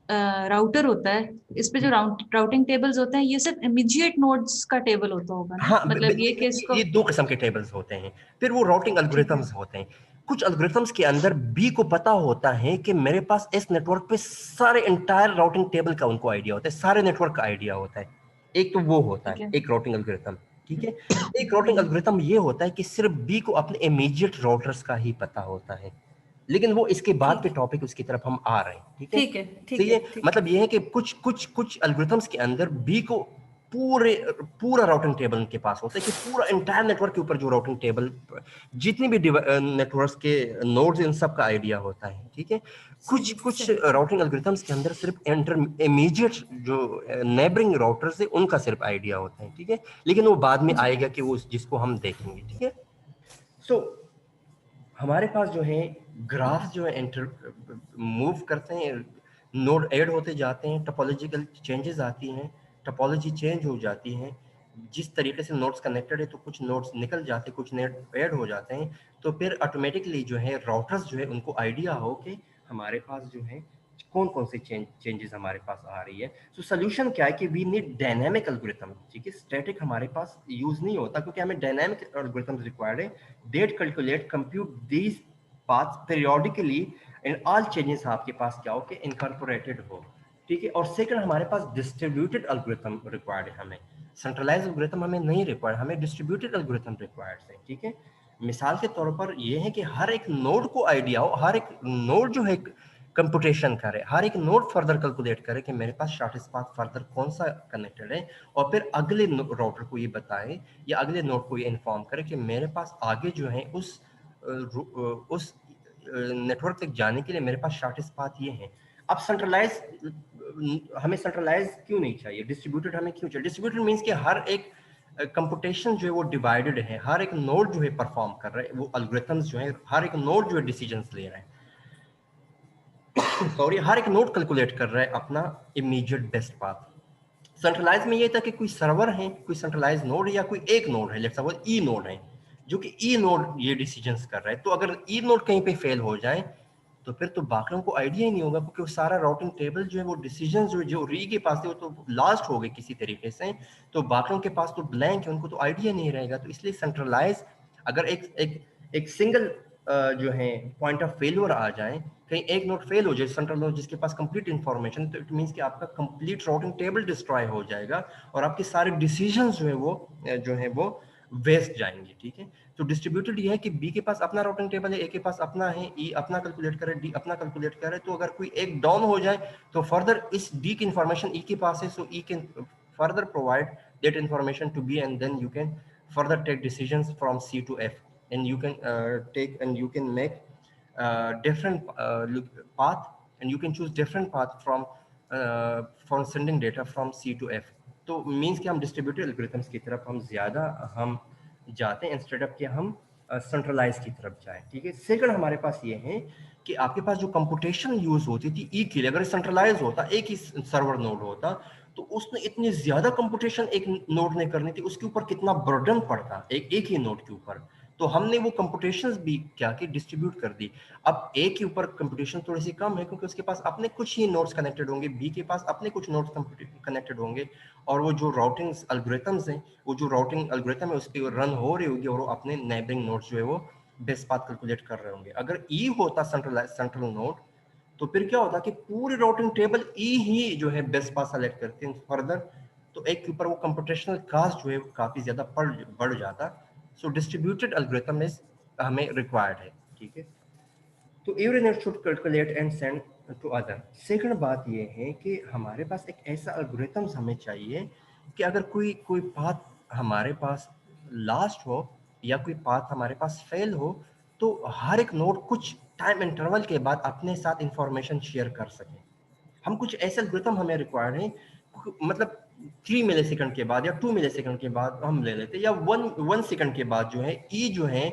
राउटर होता है, इस पे जो राउटिंग टेबल्स होते हैं, ये सिर्फ इमीडिएट नोड्स का टेबल होता होगा ना? हाँ, मतलब ये केस को ये दो किस्म के टेबल्स होते हैं. फिर वो राउटिंग ठीक है. एल्गोरिथम्स होते हैं. कुछ एल्गोरिथम्स के अंदर बी को पता होता है कि मेरे पास इस नेटवर्क पे सारे इंटायर राउटिंग टेबल का उनको आइडिया होता है, सारे नेटवर्क का आइडिया होता है. एक तो वो होता ठीक है है. एक राउटिंग एल्गोरिथम. ठीक है. एक राउटिंग एल्गोरिथम ये होता है कि सिर्फ बी को अपने इमीडिएट राउटर्स का ही पता होता है, लेकिन वो इसके बाद के ठीक टॉपिक उसकी तरफ हम आ रहे हैं. ठीक है. ठीक है. ठीक सही है. है. ठीक मतलब ये है कि कुछ कुछ कुछ एल्गोरिथम्स के अंदर बी को पूरा राउटिंग टेबल उनके पास होता है कि पूरा एंटायर नेटवर्क के ऊपर जो राउटिंग टेबल जितनी भी नेटवर्क्स के नोड्स इन सब का आइडिया होता है. ठीक है. कुछ कुछ सही. राउटिंग एल्गोरिथम्स के अंदर सिर्फ इमीडिएट जो नेबरिंग राउटर्स है उनका सिर्फ आइडिया होता है. ठीक है. लेकिन वो बाद में आएगा कि वो जिसको हम देखेंगे. ठीक है. सो हमारे पास जो है ग्राफ जो है एंटर मूव करते हैं, नोड ऐड होते जाते हैं, टोपोलॉजिकल चेंजेस आती हैं, टोपोलॉजी चेंज हो जाती है. जिस तरीके से नोड्स कनेक्टेड है तो कुछ नोड्स निकल जाते हैं, कुछ नेट ऐड हो जाते हैं, तो फिर ऑटोमेटिकली जो है राउटर्स जो है उनको आइडिया हो कि हमारे पास जो है कौन कौन से चेंजेस हमारे पास आ रही है. तो सोल्यूशन क्या है कि वी नीड डायनामिक एल्गोरिथम. ठीक है. स्टैटिक हमारे पास यूज नहीं होता क्योंकि हमें डायनामिक एल्गोरिथम्स रिक्वायर्ड है that calculate compute these paths periodically and all changes आपके पास क्या हो कि incorporated हो. ठीक है. और सेकंड हमारे पास डिस्ट्रीब्यूटेड एल्गोरिथम रिक्वायर्ड है. हमें सेंट्रलाइज एल्गोरिथम हमें नहीं रिक्वायर्ड, हमें डिस्ट्रीब्यूटेड एल्गोरिथम रिक्वायर्ड है. ठीक है. मिसाल के तौर पर ये है कि हर एक नोड को आइडिया हो, हर एक नोड जो है कंप्यूटेशन करे, हर एक नोड फर्दर कैलकुलेट करे कि मेरे पास शॉर्टेस्ट पाथ फर्दर कौन सा कनेक्टेड है, और फिर अगले राउटर को ये बताए या अगले नोड को ये इन्फॉर्म करे कि मेरे पास आगे जो है उस उस नेटवर्क तक जाने के लिए मेरे पास शॉर्टेस्ट पाथ ये है। अब सेंट्रलाइज, हमें सेंट्रलाइज क्यों नहीं चाहिए, डिस्ट्रीब्यूटेड हमें क्यों चाहिए? डिस्ट्रीब्यूटेड मींस कि हर एक कंप्यूटेशन जो है वो डिवाइडेड है, हर एक नोड जो है परफॉर्म कर रहा है, वो एल्गोरिथम्स जो है हर एक नोड जो है डिसीजंस ले रहा है सॉरी, हर एक नोड कैलकुलेट कर रहा है अपना इमीडिएट बेस्ट पाथ। सेंट्रलाइज में ये था कि कोई सर्वर है, कोई सेंट्रलाइज नोड है, या कोई एक नोड है, लेट्स सपोज ई नोड है, जो कि ई नोड ये डिसीजंस कर रहा है। तो अगर ई नोड कहीं पे फेल हो जाए तो फिर तो बाकियों को आइडिया ही नहीं होगा, क्योंकि वो सारा राउटिंग टेबल जो है, वो डिसीजन जो री के पास थे वो तो लास्ट हो गए किसी तरीके से, तो बाकियों के पास तो ब्लैंक है, उनको तो आइडिया नहीं रहेगा। तो इसलिए सेंट्रलाइज, अगर एक एक एक सिंगल जो है पॉइंट ऑफ फेल्यूर आ जाए, कहीं एक नोड फेल हो जाए, सेंट्रल नोड जिसके पास कंप्लीट इंफॉर्मेशन, तो इट मींस कि आपका कंप्लीट राउटिंग टेबल डिस्ट्रॉय हो जाएगा और आपके सारे डिसीजंस जो है वो वेस्ट जाएंगे, ठीक है। तो डिस्ट्रीब्यूटेड ये है कि बी के पास अपना राउटिंग टेबल है, ए के पास अपना है, ई अपना कैलकुलेट करे, डी अपना कैलकुलेट करे। तो अगर कोई एक डाउन हो जाए तो फर्दर इस डी की इंफॉर्मेशन ई के पास है, so E can further provide that information to B, and then you can further take decisions from C to F, and you can make different path, and you can choose different path from sending data from C to F. तो मीन्स कि हम डिस्ट्रीब्यूटेड एल्गोरिथम्स की तरफ हम ज़्यादा हम जाते हैं इंस्टेड ऑफ कि हम सेंट्रलाइज की तरफ जाएं, ठीक है। सेकंड हमारे पास ये है कि आपके पास जो कंप्यूटेशन यूज होती थी ई के लिए, अगर सेंट्रलाइज होता, एक ही सर्वर नोड होता, तो उसने इतनी ज्यादा कंप्यूटेशन एक नोड ने करनी थी, उसके ऊपर कितना बर्डन पड़ता एक ही नोड के ऊपर। तो हमने वो कंप्यूटेशंस भी क्या कि डिस्ट्रीब्यूट कर दी। अब ए के ऊपर कंप्यूटेशन थोड़ी सी कम है, क्योंकि उसके पास अपने कुछ ही नोड्स कनेक्टेड होंगे, बी के पास अपने कुछ नोड्स कनेक्टेड होंगे, और वो जो राउटिंग एल्गोरिथम्स हैं, वो जो राउटिंग एल्गोरिथम है उसकी रन हो रही होगी, और वो अपने नेबरिंग नोड्स जो है वो बेस्ट पाथ कैलकुलेट कर रहे होंगे। अगर ई होता सेंट्रल नोड, तो फिर क्या होता कि पूरी राउटिंग टेबल ई ही जो है बेस्ट पाथ सेलेक्ट करते हैं फर्दर, तो एक के ऊपर वो कंप्यूटेशनल कास्ट जो है काफी ज्यादा बढ़ जाता। सो डिस्ट्रीब्यूटेड एल्गोरिथम इज हमें रिक्वायर्ड है, ठीक है। तो every net should calculate and send to other. Second बात ये है कि हमारे पास एक ऐसा एल्गोरिथम हमें चाहिए कि अगर कोई पाथ हमारे पास लास्ट हो या कोई पाथ हमारे पास फेल हो, तो हर एक नोड कुछ टाइम इंटरवल के बाद अपने साथ इंफॉर्मेशन शेयर कर सके। हम कुछ ऐसे एल्गोरिथम हमें रिक्वायर्ड है, मतलब 3 मिली सेकंड के बाद या 2 मिली सेकंड के बाद हम ले लेते, या 1 सेकंड के बाद जो है ई जो है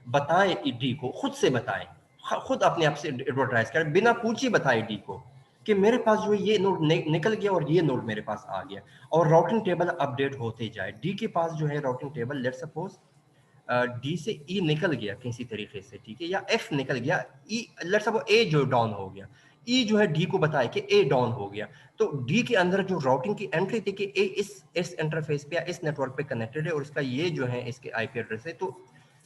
बताए, डी को खुद से बताए, खुद अपने आप से एडवर्टाइज करे, बिना पूछे बताए डी को कि मेरे पास जो ये नोड निकल गया और ये नोड मेरे पास आ गया, और राउटिंग टेबल अपडेट होते जाए। डी के पास जो है routing table, let suppose D से ई निकल गया किसी तरीके से, ठीक है, या एफ निकल गया, ई लेट्स सपोज ए जो डाउन हो गया, ई जो है डी को बताए कि ए डाउन हो गया, तो डी के अंदर जो राउटिंग की एंट्री थी कि ए इस इंटरफेस पे या इस नेटवर्क पे कनेक्टेड है और इसका ये जो है इसके आईपी एड्रेस है, तो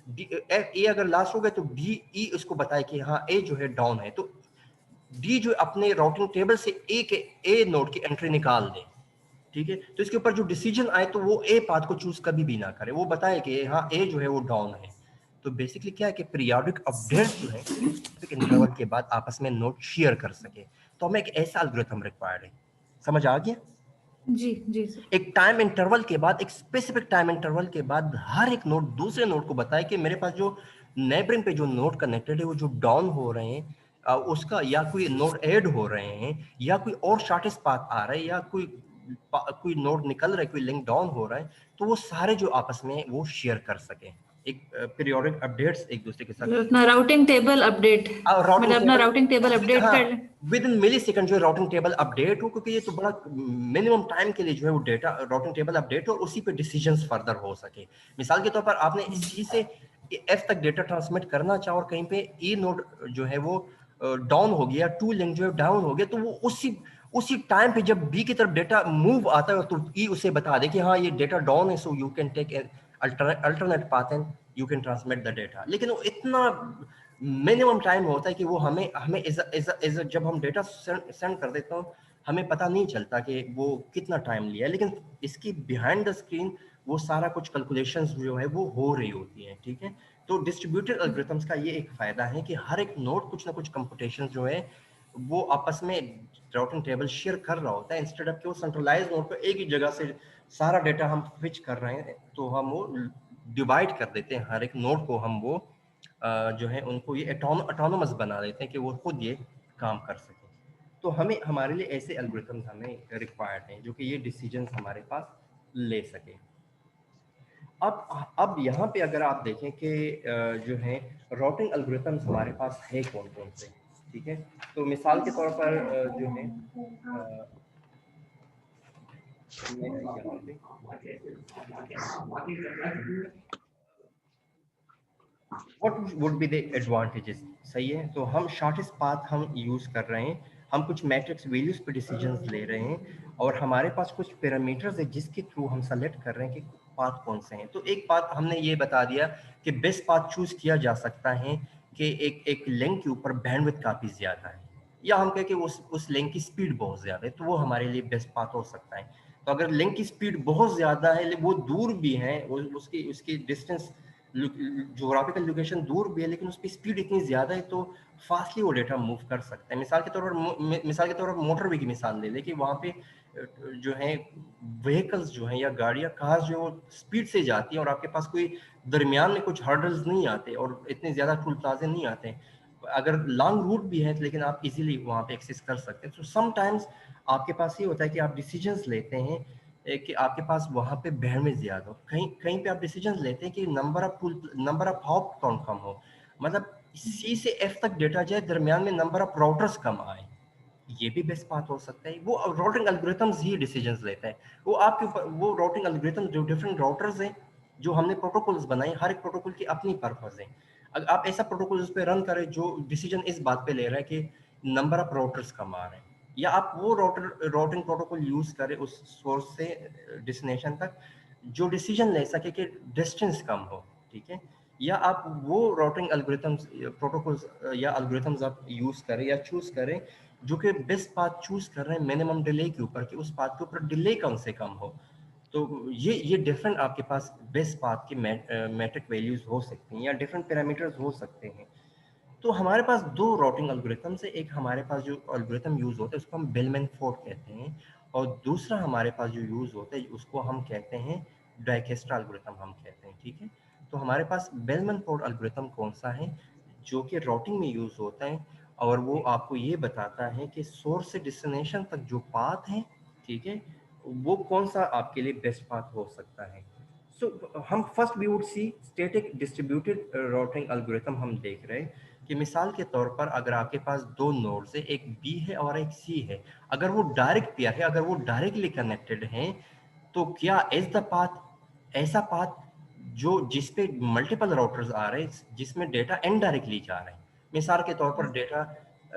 ए अगर लास्ट हो गया तो डी ई उसको बताए कि हाँ ए जो है डाउन है, तो डी जो अपने राउटिंग टेबल से ए नोड की एंट्री निकाल दे, ठीक है। तो इसके ऊपर जो डिसीजन आए तो वो ए पाथ को चूज कभी भी ना करे, वो बताए कि हाँ ए जो है वो डाउन है। तो बेसिकली क्या है कि पीरियोडिक अपडेट्स जो है स्पेसिफिक इंटरवल के बाद आपस में नोट शेयर कर सके। तो हमें एक ऐसा एल्गोरिथम रिक्वायर्ड है, समझ आ गया? जी जी सर। एक टाइम इंटरवल के बाद, एक स्पेसिफिक टाइम इंटरवल के बाद हर एक नोड दूसरे नोड को बताए कि मेरे पास जो नेबरिंग पे जो नोड कनेक्टेड है वो जो डाउन हो रहे हैं, उसका या कोई नोड ऐड हो रहे हैं, या कोई और शॉर्टेस्ट पाथ आ रहा है, या कोई नोड निकल रहा है, कोई लिंक डाउन हो रहा है, तो वो सारे जो आपस में वो शेयर कर सके, एक पीरियोडिक अपडेट्स एक दूसरे के साथ। अपना राउटिंग टेबल अपडेट, मतलब अपना राउटिंग टेबल अपडेट हाँ, कर विद इन मिली सेकंड जो है राउटिंग टेबल अपडेट हो, क्योंकि ये तो बड़ा मिनिमम टाइम के लिए जो है वो डेटा राउटिंग टेबल अपडेट हो और उसी पे डिसीजंस फर्दर हो सके। मिसाल के तौर पर आपने इस चीज से एफ तक डेटा ट्रांसमिट करना चाहो और कहीं पे ई नोड जो है वो डाउन हो गया, टू लिंक जो है डाउन हो गया, तो वो उसी टाइम पे जब बी की तरफ डेटा मूव आता है तो ई उसे बता दे कि हाँ ये डेटा डाउन है, so you can take alternate path and you can transmit the data. लेकिन वो इतना मिनिमम टाइम होता है कि वो हमें हमें जब हम डेटा सेंड कर देते हो हमें पता नहीं चलता कि वो कितना टाइम लिया, लेकिन इसकी बिहाइंड द स्क्रीन वो सारा कुछ कैलकुलेशंस जो है वो हो रही होती है, ठीक है। तो डिस्ट्रीब्यूटेड एल्गोरिथम्स का ये एक फायदा है कि हर एक नोड कुछ ना कुछ कंप्यूटेशन जो है वो आपस में राउटिंग टेबल शेयर कर रहा होता है, इंस्टेड ऑफ कि वो सेंट्रलाइज नोड पे एक ही जगह से सारा डेटा हम फिच कर रहे हैं, तो हम वो डिवाइड कर देते हैं, हर एक नोड को हम वो जो है उनको ये ऑटोनोमस बना देते हैं कि वो खुद ये काम कर सकें। तो हमें हमारे लिए ऐसे एल्गोरिथम्स हमें रिक्वायर्ड हैं जो कि ये डिसीजंस हमारे पास ले सके। अब यहाँ पे अगर आप देखें कि जो है राउटिंग एल्गोरिथम्स हमारे पास है कौन कौन से, ठीक है। तो मिसाल के तौर पर जो है यहाँ पे what would be the advantages, सही है। तो हम शॉर्टेस्ट पाथ हम यूज कर रहे हैं, हम कुछ मैट्रिक्स वैल्यूज पे डिसीजंस ले रहे हैं और हमारे पास कुछ पैरामीटर्स है जिसके थ्रू हम सेलेक्ट कर रहे हैं कि पाथ कौन से हैं। तो एक बात हमने ये बता दिया कि बेस्ट पाथ चूज किया जा सकता है कि एक लिंक के ऊपर बैंडविड्थ काफी ज्यादा है, या हम कहें कि उस लिंक की स्पीड बहुत ज्यादा है, तो वो हमारे लिए बेस्ट पाथ हो सकता है। तो अगर लिंक की स्पीड बहुत ज्यादा है, वो दूर भी है, उसकी उसकी डिस्टेंस जोग्राफिकल लोकेशन दूर भी है, लेकिन उसकी स्पीड इतनी ज्यादा है तो फास्टली वो डेटा मूव कर सकता है। मिसाल के तौर पर मोटरवे की मिसाल ले ले कि वहाँ पे जो है व्हीकल्स जो है या गाड़ियाँ कार जो स्पीड से जाती है और आपके पास कोई दरमियान में कुछ हर्डल्स नहीं आते और इतने ज्यादा टूल प्लाजे नहीं आते, अगर लॉन्ग रूट भी है लेकिन आप इजीली वहाँ पे एक्सेस कर सकते हैं। तो समटाइम्स आपके पास ये होता है कि आप डिसीजंस लेते हैं कि आपके पास वहाँ पे बैंडविड्थ ज्यादा हो, कहीं कहीं पे आप डिसीजंस लेते हैं कि नंबर ऑफ हॉप काउंट कम हो, मतलब सी से एफ तक डेटा जाए, दरमियान में नंबर ऑफ राउटर्स कम आए, ये भी बेस्ट पाथ हो सकता है। वो राउटिंग एल्गोरिथम्स ही डिसीजंस लेता है, वो आपके ऊपर वो राउटिंग एल्गोरिथम जो डिफरेंट राउटर्स हैं जो हमने प्रोटोकॉल्स बनाए, हर एक प्रोटोकॉल की अपनी पर्पस है। अगर आप ऐसा प्रोटोकॉल उस पर रन करें जो डिसीजन इस बात पे ले रहा है कि नंबर ऑफ राउटर्स कम आ रहे हैं, या आप वो राउटिंग प्रोटोकॉल यूज करें उस सोर्स से डेस्टिनेशन तक जो डिसीजन ले सके कि डिस्टेंस कम हो, ठीक है। या आप वो राउटिंग एल्गोरिथम्स प्रोटोकॉल्स या एल्गोरिथम्स आप यूज करें या चूज करें जो कि बेस्ट पाथ चूज कर रहे हैं मिनिमम डिले के ऊपर, कि उस पाथ के ऊपर डिले कम से कम हो। तो ये डिफरेंट आपके पास बेस्ट पाथ की मैट्रिक वैल्यूज हो सकती हैं या डिफरेंट पैरामीटर्स हो सकते हैं। तो हमारे पास दो राउटिंग एल्गोरिथम से, एक हमारे पास जो एल्गोरिथम यूज होता है उसको हम बेलमैन फोर्ड कहते हैं, और दूसरा हमारे पास जो यूज होता है उसको हम कहते हैं डाइकेस्ट्रा एल्गोरिथम हम कहते हैं, ठीक है। तो हमारे पास बेलमैन फोर्ड एल्गोरिथम कौन सा है जो कि राउटिंग में यूज होता है, और वो आपको ये बताता है कि सोर्स से डेस्टिनेशन तक जो पाथ है, ठीक है, वो कौन सा आपके लिए बेस्ट पाथ हो सकता है। सो हम first we would see static distributed routing algorithm हम देख रहे हैं कि मिसाल के तौर पर अगर आपके पास दो नोड्स है, एक बी है और एक सी है, अगर वो डायरेक्ट पेयर है, अगर वो डायरेक्टली कनेक्टेड हैं, तो क्या इज द पाथ ऐसा पाथ जो जिसपे मल्टीपल राउटर्स आ रहे हैं जिसमें डेटा इनडायरेक्टली जा रहे हैं। मिसाल के तौर पर डेटा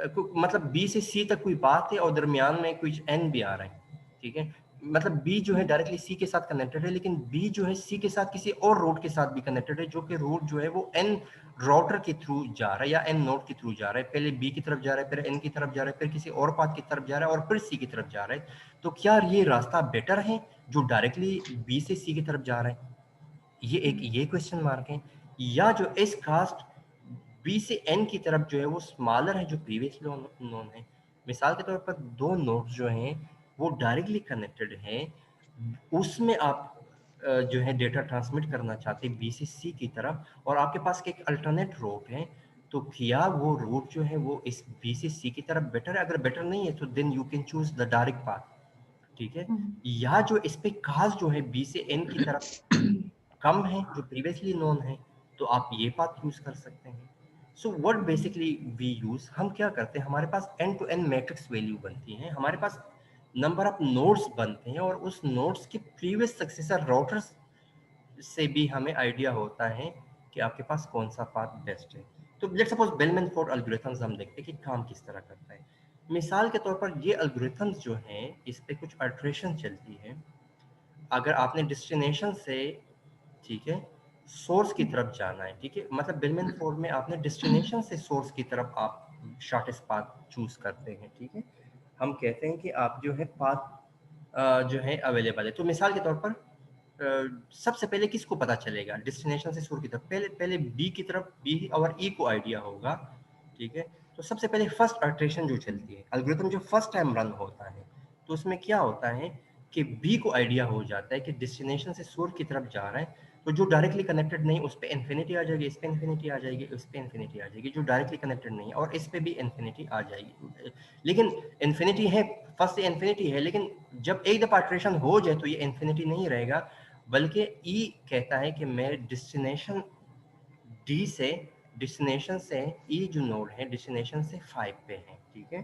मतलब बी से सी तक कोई पाथ है और दरमियान में कुछ एन भी आ रहा है, ठीक है। मतलब बी जो है डायरेक्टली सी के साथ कनेक्टेड है, लेकिन बी जो है सी के साथ किसी और रूट के साथ भी कनेक्टेड है, जो कि रूट जो है वो एन राउटर के थ्रू जा रहा है या एन नोड के थ्रू जा रहा है। पहले बी की तरफ जा रहा है, फिर एन की तरफ जा रहा है, फिर किसी और पाथ की तरफ जा रहा है और फिर सी की तरफ जा रहा है। तो क्या ये रास्ता बेटर है जो डायरेक्टली बी से सी की तरफ जा रहा है, ये क्वेश्चन मार्क है। या जो इस कास्ट बी से एन की तरफ जो है वो स्मॉलर है जो प्रीवियसली नोन है। मिसाल के तौर पर दो नोड्स जो हैं वो डायरेक्टली कनेक्टेड हैं, उसमें आप जो है डेटा ट्रांसमिट करना चाहते हैं बी से सी की तरफ, और आपके पास एक अल्टरनेट रूट है, तो क्या वो रूट जो है वो इस बी से सी की तरफ बेटर है? अगर बेटर नहीं है तो then you can choose the direct path, ठीक है। या जो इस पे कास्ट जो है बी से एन की तरफ कम है जो प्रीवियसली नोन है, तो आप ये पाथ यूज कर सकते हैं। So what basically we use, हम क्या करते हैं, हमारे पास N to N matrix value बनती है, हमारे पास नंबर ऑफ नोड्स बनते हैं और उस नोड्स के प्रीवियस सक्सेसर राउटर्स से भी हमें आइडिया होता है कि आपके पास कौन सा पाथ बेस्ट है। तो let's suppose bellman Ford algorithms हम देखते हैं कि काम किस तरह करता है। मिसाल के तौर पर ये एल्गोरिथम्स जो हैं इस पे कुछ अल्ट्रेशन चलती है। अगर आपने डेस्टिनेशन से, ठीक है, सोर्स की तरफ जाना है, ठीक है, मतलब बेलमैन फोर्ड में आपने डेस्टिनेशन से सोर्स की तरफ आप शॉर्टेस्ट पाथ चूज करते हैं, ठीक है। हम कहते हैं कि आप जो है पाथ जो है अवेलेबल है। तो मिसाल के तौर पर सबसे पहले किसको पता चलेगा डेस्टिनेशन से सोर्स की तरफ, पहले पहले बी की तरफ, बी और ई को आइडिया होगा, ठीक है। तो सबसे पहले फर्स्ट अल्ट्रेशन जो चलती है, एल्गोरिथम जो फर्स्ट टाइम रन होता है, तो उसमें क्या होता है कि बी को आइडिया हो जाता है कि डेस्टिनेशन से सोर्स की तरफ जा रहा है, तो जो डायरेक्टली कनेक्टेड नहीं उस पे इन्फिनिटी आ जाएगी, इस पे इन्फिनिटी आ जाएगी, उस पे इन्फिनिटी आ जाएगी। जो डायरेक्टली कनेक्टेड नहीं है और इस पे भी इन्फिनिटी आ जाएगी। लेकिन इन्फिनिटी है, फर्स्ट से इन्फिनिटी है, लेकिन जब एक दफा इटरेशन हो जाए तो ये इन्फिनिटी नहीं रहेगा, बल्कि ई कहता है कि मैं डेस्टिनेशन डी से, डेस्टिनेशन से ई जो नोड है डेस्टिनेशन से 5 पे है, ठीक है।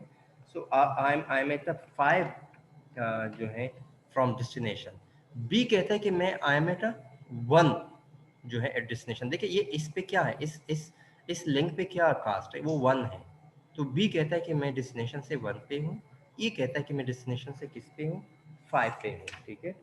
सो आई एम एट द 5 जो है फ्रॉम डेस्टिनेशन। बी कहता है कि मैं आई एम एट 1 जो है एट डेस्टिनेशन। देखिए ये इस पे क्या है, इस लिंक पे क्या कास्ट है, वो 1 है। तो बी कहता है कि मैं डेस्टिनेशन से 1 पे हूँ, ई कहता है कि मैं डेस्टिनेशन से किस पे हूँ, 5 पे हूँ, ठीक है।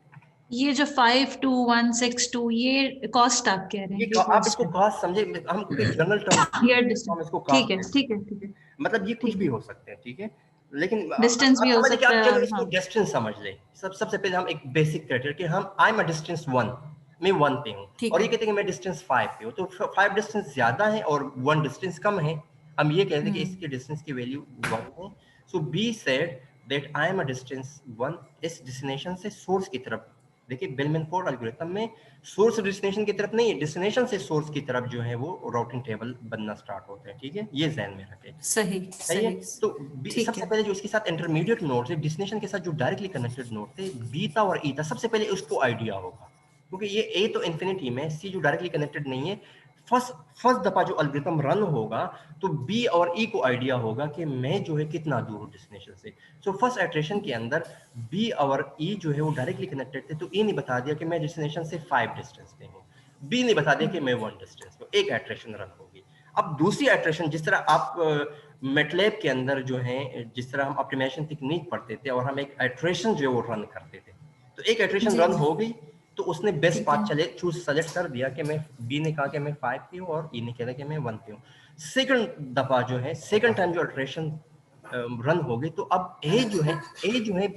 ये जो 52162 ये कॉस्ट आप कह रहे हैं, ये ये आप इसको कॉस्ट है, कास्ट समझे, हम कोई जनरल टर्म ये हम डिस्टेंस। इसको ठीक कास्ट है कहते ठीक है हैं, ठीक है मतलब ये कुछ ठीक भी है। हो सकते हैं, ठीक है। लेकिन डिस्टेंस भी आप हो समझ कि सकता आप है, चलो इसको हाँ। डिस्टेंस समझ ले। सबसे पहले हम एक बेसिक क्राइटेरिया कि हम आई एम अ डिस्टेंस 1, मैं 1 पे हूँ, ठीक और ये है। कहते हैं कि मैं डिस्टेंस 5 पे हूँ। तो 5 डिस्टेंस ज्यादा है और 1 डिस्टेंस कम है, हम ये कहते हैं कि इसके डिस्टेंस की वैल्यू 1 है। So B said that I am a distance 1 इस डेस्टिनेशन से सोर्स की तरफ। देखिए बेलमैन फोर्ड एल्गोरिथम में सोर्स डेस्टिनेशन की तरफ नहीं है, डेस्टिनेशन से सोर्स की तरफ जो है वो राउटिंग टेबल बनना स्टार्ट होता है, ठीक है। ये ध्यान में रखें, सही सही है। सही। तो ठीक सबसे है। पहले जो इसके साथ इंटरमीडिएट नोड थे, डेस्टिनेशन के साथ जो डायरेक्टली कनेक्टेड नोड थे, बीटा और ईटा, सबसे पहले उसको आइडिया होगा, क्योंकि ये ए तो इन्फिनिटी में, सी जो डायरेक्टली कनेक्टेड नहीं है। फर्स्ट फर्स्ट दफा जो एल्गोरिथम रन होगा तो बी और ई को आइडिया होगा कि मैं जो है कितना दूर हूँ डेस्टिनेशन से। सो फर्स्ट इटरेशन के अंदर बी और ई जो है वो डायरेक्टली कनेक्टेड थे, तो ई ने बता दिया कि मैं डेस्टिनेशन से 5 डिस्टेंस पे हूँ, बी ने बता दिया कि मैं 1 डिस्टेंस पे। एक इटरेशन रन होगी। अब दूसरी इटरेशन, जिस तरह आप मेटलैब के अंदर जो है, जिस तरह हम ऑप्टिमाइजेशन टेक्निक पढ़ते थे और हम एक इटरेशन जो है वो रन करते थे, तो एक इटरेशन जी रन जी। हो गई तो उसने बेस्ट ठीक है। पाथ चले चूज सेलेक्ट कर दिया कि मैं, बी ने कहा कि मैं 5 पे हूँ और ई ने कहा कि मैं 1 पे हूँ। सेकंड दफा जो है, सेकंड टाइम जो इटरेशन रन हो गई, तो अब ए जो है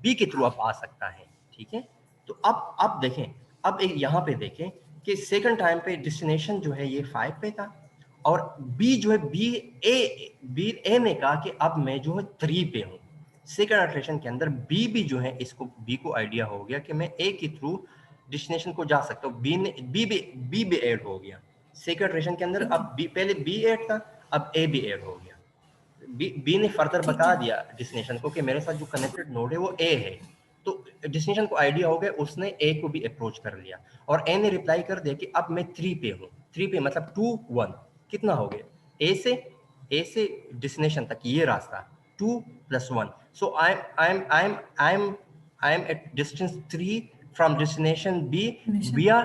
बी के थ्रू अब आ सकता है, ठीक है। तो अब देखें, अब एक यहाँ पे देखें कि सेकंड टाइम पे डेस्टिनेशन जो है ये 5 पे था, और बी जो है बी ए ने कहा कि अब मैं जो है 3 पे हूँ। सेकंड इटरेशन के अंदर बी भी जो है, इसको बी को आइडिया हो गया कि मैं ए के थ्रू डेस्टिनेशन को जा सकता हूँ। बी भी ऐड हो गया सेकंड इटरेशन के अंदर। ठीक है। अब बी, पहले बी ऐड था, अब ए भी ऐड हो गया। बी ने फर्दर ठीक बता है। दिया डेस्टिनेशन को कि मेरे साथ जो कनेक्टेड नोड है वो ए है। तो डेस्टिनेशन को आइडिया हो गया, उसने ए को भी अप्रोच कर लिया, और ए ने रिप्लाई कर दिया कि अब मैं 3 पे हूँ। 3 पे मतलब 2 1 कितना हो गया, ए से डेस्टिनेशन तक ये रास्ता 2 + 1। So I am at distance 3 from destination B निशा। Via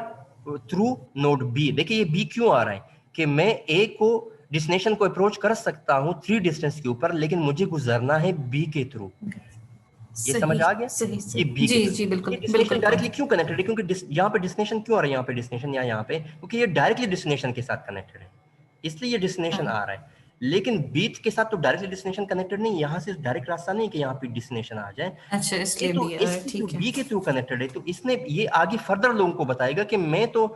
through node B. देखिए ये बी क्यों आ रहा है कि मैं ए को डेस्टिनेशन को अप्रोच कर सकता हूं 3 डिस्टेंस के ऊपर, लेकिन मुझे गुजरना है बी के थ्रू। ये समझ सही आ गया, सही ये सही। बी के जी थ्रू। जी बिल्कुल ये डेस्टिनेशन बिल्कुल डायरेक्टली कॉन्सेप्ट। क्यों कनेक्टेड है, क्योंकि यहाँ पे डेस्टिनेशन क्यों आ रहा है, यहाँ पे डेस्टिनेशन या यहाँ पे, क्योंकि ये डायरेक्टली डेस्टिनेशन के साथ कनेक्टेड है, इसलिए ये डेस्टिनेशन आ रहा है। लेकिन बीच के साथ तो डायरेक्टली डेस्टिनेशन कनेक्टेड नहीं, यहाँ से डायरेक्ट रास्ता नहीं कि यहाँ पे डेस्टिनेशन आ जाए। अच्छा, ये इसलिए तो भी इसके थ्रू, ठीक है। बी के थ्रू कनेक्टेड है, तो इसने ये आगे फर्दर लोगों को बताएगा कि मैं तो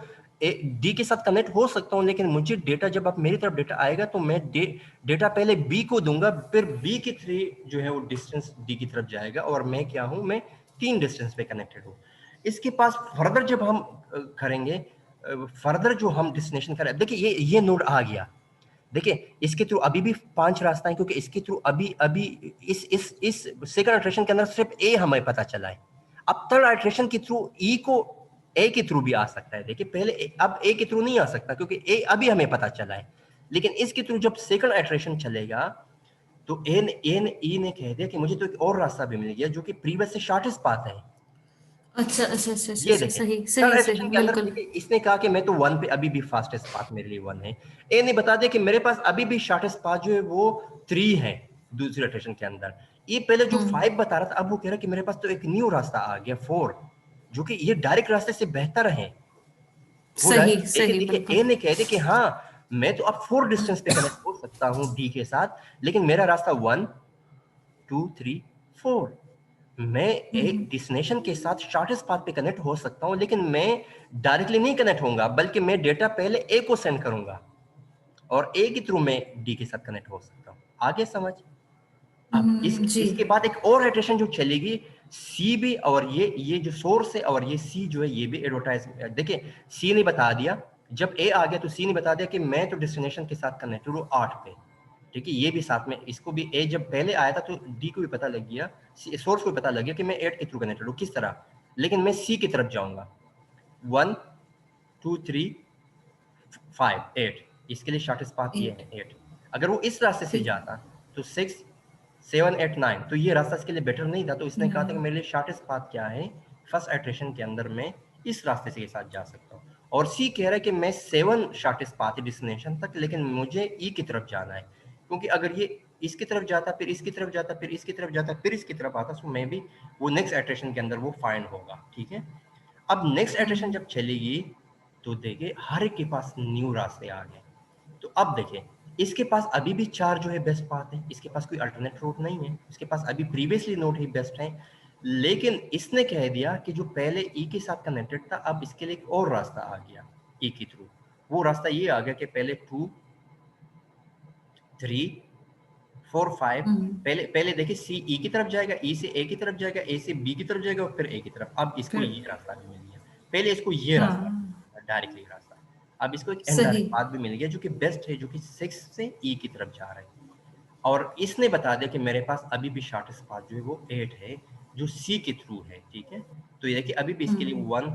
डी के साथ कनेक्ट हो सकता हूँ, लेकिन मुझे डेटा, जब आप मेरी तरफ डेटा आएगा तो मैं डेटा पहले बी को दूंगा, फिर बी के थ्रू जो है वो डिस्टेंस डी की तरफ जाएगा, और मैं क्या हूँ, मैं 3 डिस्टेंस पे कनेक्टेड हूँ। इसके पास फर्दर जब हम करेंगे, फर्दर जो हम डेस्टिनेशन करें, देखिए ये नोड आ गया। देखिए इसके थ्रू अभी भी 5 रास्ता है, क्योंकि इसके थ्रू अभी अभी इस सेकंड इटरेशन के अंदर सिर्फ ए हमें पता चला है। अब थर्ड इटरेशन के थ्रू ई को ए के थ्रू भी आ सकता है। देखिए पहले अब ए के थ्रू नहीं आ सकता, क्योंकि ए अभी हमें पता चला है, लेकिन इसके थ्रू जब सेकंड इटरेशन चलेगा तो ई ने कह दिया कि मुझे तो एक और रास्ता भी मिल गया जो कि प्रीवियस से शॉर्टेस्ट पाथ है। अच्छा अच्छा अच्छा अच्छा ये अच्छा, देखें, सही थर्ड सही इटरेशन सही के अंदर बिल्कुल। देखिए इसने कहा कि मैं तो 1 पे अभी भी फास्टेस्ट पाथ मेरे लिए 1 है। ए ने बता दिया कि मेरे पास अभी भी शॉर्टेस्ट पाथ जो है वो 3 है दूसरे इटरेशन के अंदर। ये पहले जो 5 बता रहा था, अब वो कह रहा है कि मेरे पास तो एक न्यू रास्ता आ गया 4, जो कि ये डायरेक्ट रास्ते से बेहतर है। वो सही डायरेक्ट देखिए सही देखिए बिल्कुल। ए ने कह दिया कि हाँ मैं तो अब 4 डिस्टेंस पे कनेक्ट हो सकता हूँ डी के साथ, लेकिन मेरा रास्ता 1 2 3 4, मैं एक डेस्टिनेशन के साथ शॉर्टेस्ट पाथ पे कनेक्ट हो सकता हूं, लेकिन मैं डायरेक्टली नहीं कनेक्ट होऊंगा, बल्कि मैं डेटा पहले ए को सेंड करूंगा और ए के थ्रू मैं डी के साथ कनेक्ट हो सकता हूं। आगे समझ। अब जी। इसके बाद एक और इटरेशन जो चलेगी, सी भी, और ये जो सोर्स है और ये सी जो है ये भी एडवर्टाइज, देखिए सी ने बता दिया, जब ए आ गया तो सी ने बता दिया कि मैं तो डेस्टिनेशन के साथ कनेक्टेड हूँ 8 पे, ठीक है, ये भी साथ में, इसको भी ए जब पहले आया था तो डी को भी पता लग गया, सोर्स को भी पता लग गया कि मैं 8 के थ्रू कनेक्टेड हूँ, किस तरह, लेकिन मैं सी की तरफ जाऊंगा, 1 2 3 5 8, इसके लिए शॉर्टेस्ट पाथ ये 8 है 8। अगर वो इस रास्ते से ठीक है। जाता तो 6 7 8 9, तो ये रास्ता इसके लिए बेटर नहीं था, तो इसने कहा था कि हम्म, मेरे लिए शॉर्टेस्ट पाथ क्या है, फर्स्ट आइटरेशन के अंदर मैं इस रास्ते से के साथ जा सकता हूँ। और सी कह रहा है कि मैं 7 शॉर्टेस्ट पाथ है डेस्टिनेशन तक, लेकिन मुझे ई की तरफ जाना है, क्योंकि अगर ये इसकी तरफ जाता, फिर इसकी तरफ जाता, फिर इसकी तरफ जाता, फिर इसकी तरफ आता, तो मैं भी वो नेक्स्ट आइटरेशन के अंदर वो फाइंड होगा, ठीक है। अब नेक्स्ट आइटरेशन जब चलेगी तो देखिए हर एक के पास न्यू रास्ते आ गए, तो अब देखिए इसके पास अभी भी 4 जो है बेस्ट पाथ है, इसके पास कोई अल्टरनेट रूट नहीं है, इसके पास अभी प्रीवियसली नोड ही बेस्ट है, लेकिन इसने कह दिया कि जो पहले ई के साथ कनेक्टेड था अब इसके लिए एक और रास्ता आ गया ई के थ्रू। वो रास्ता ये आ गया कि पहले 2 3 4 5, पहले पहले देखिए सी ई की तरफ जाएगा, ई से ए की तरफ जाएगा, ए से बी की तरफ जाएगा और फिर ए की तरफ। अब इसको फिर ये रास्ता भी मिल गया, पहले इसको ये रास्ता हाँ डायरेक्टली रास्ता, अब इसको एक सही। इनडायरेक्ट पाथ भी मिल गया जो कि बेस्ट है, जो कि 6 से ई की तरफ जा रहा है। और इसने बता दिया कि मेरे पास अभी भी शॉर्टेस्ट पाथ जो है वो 8 है, जो सी के थ्रू है, ठीक है। तो ये देखिए अभी भी इसके लिए 1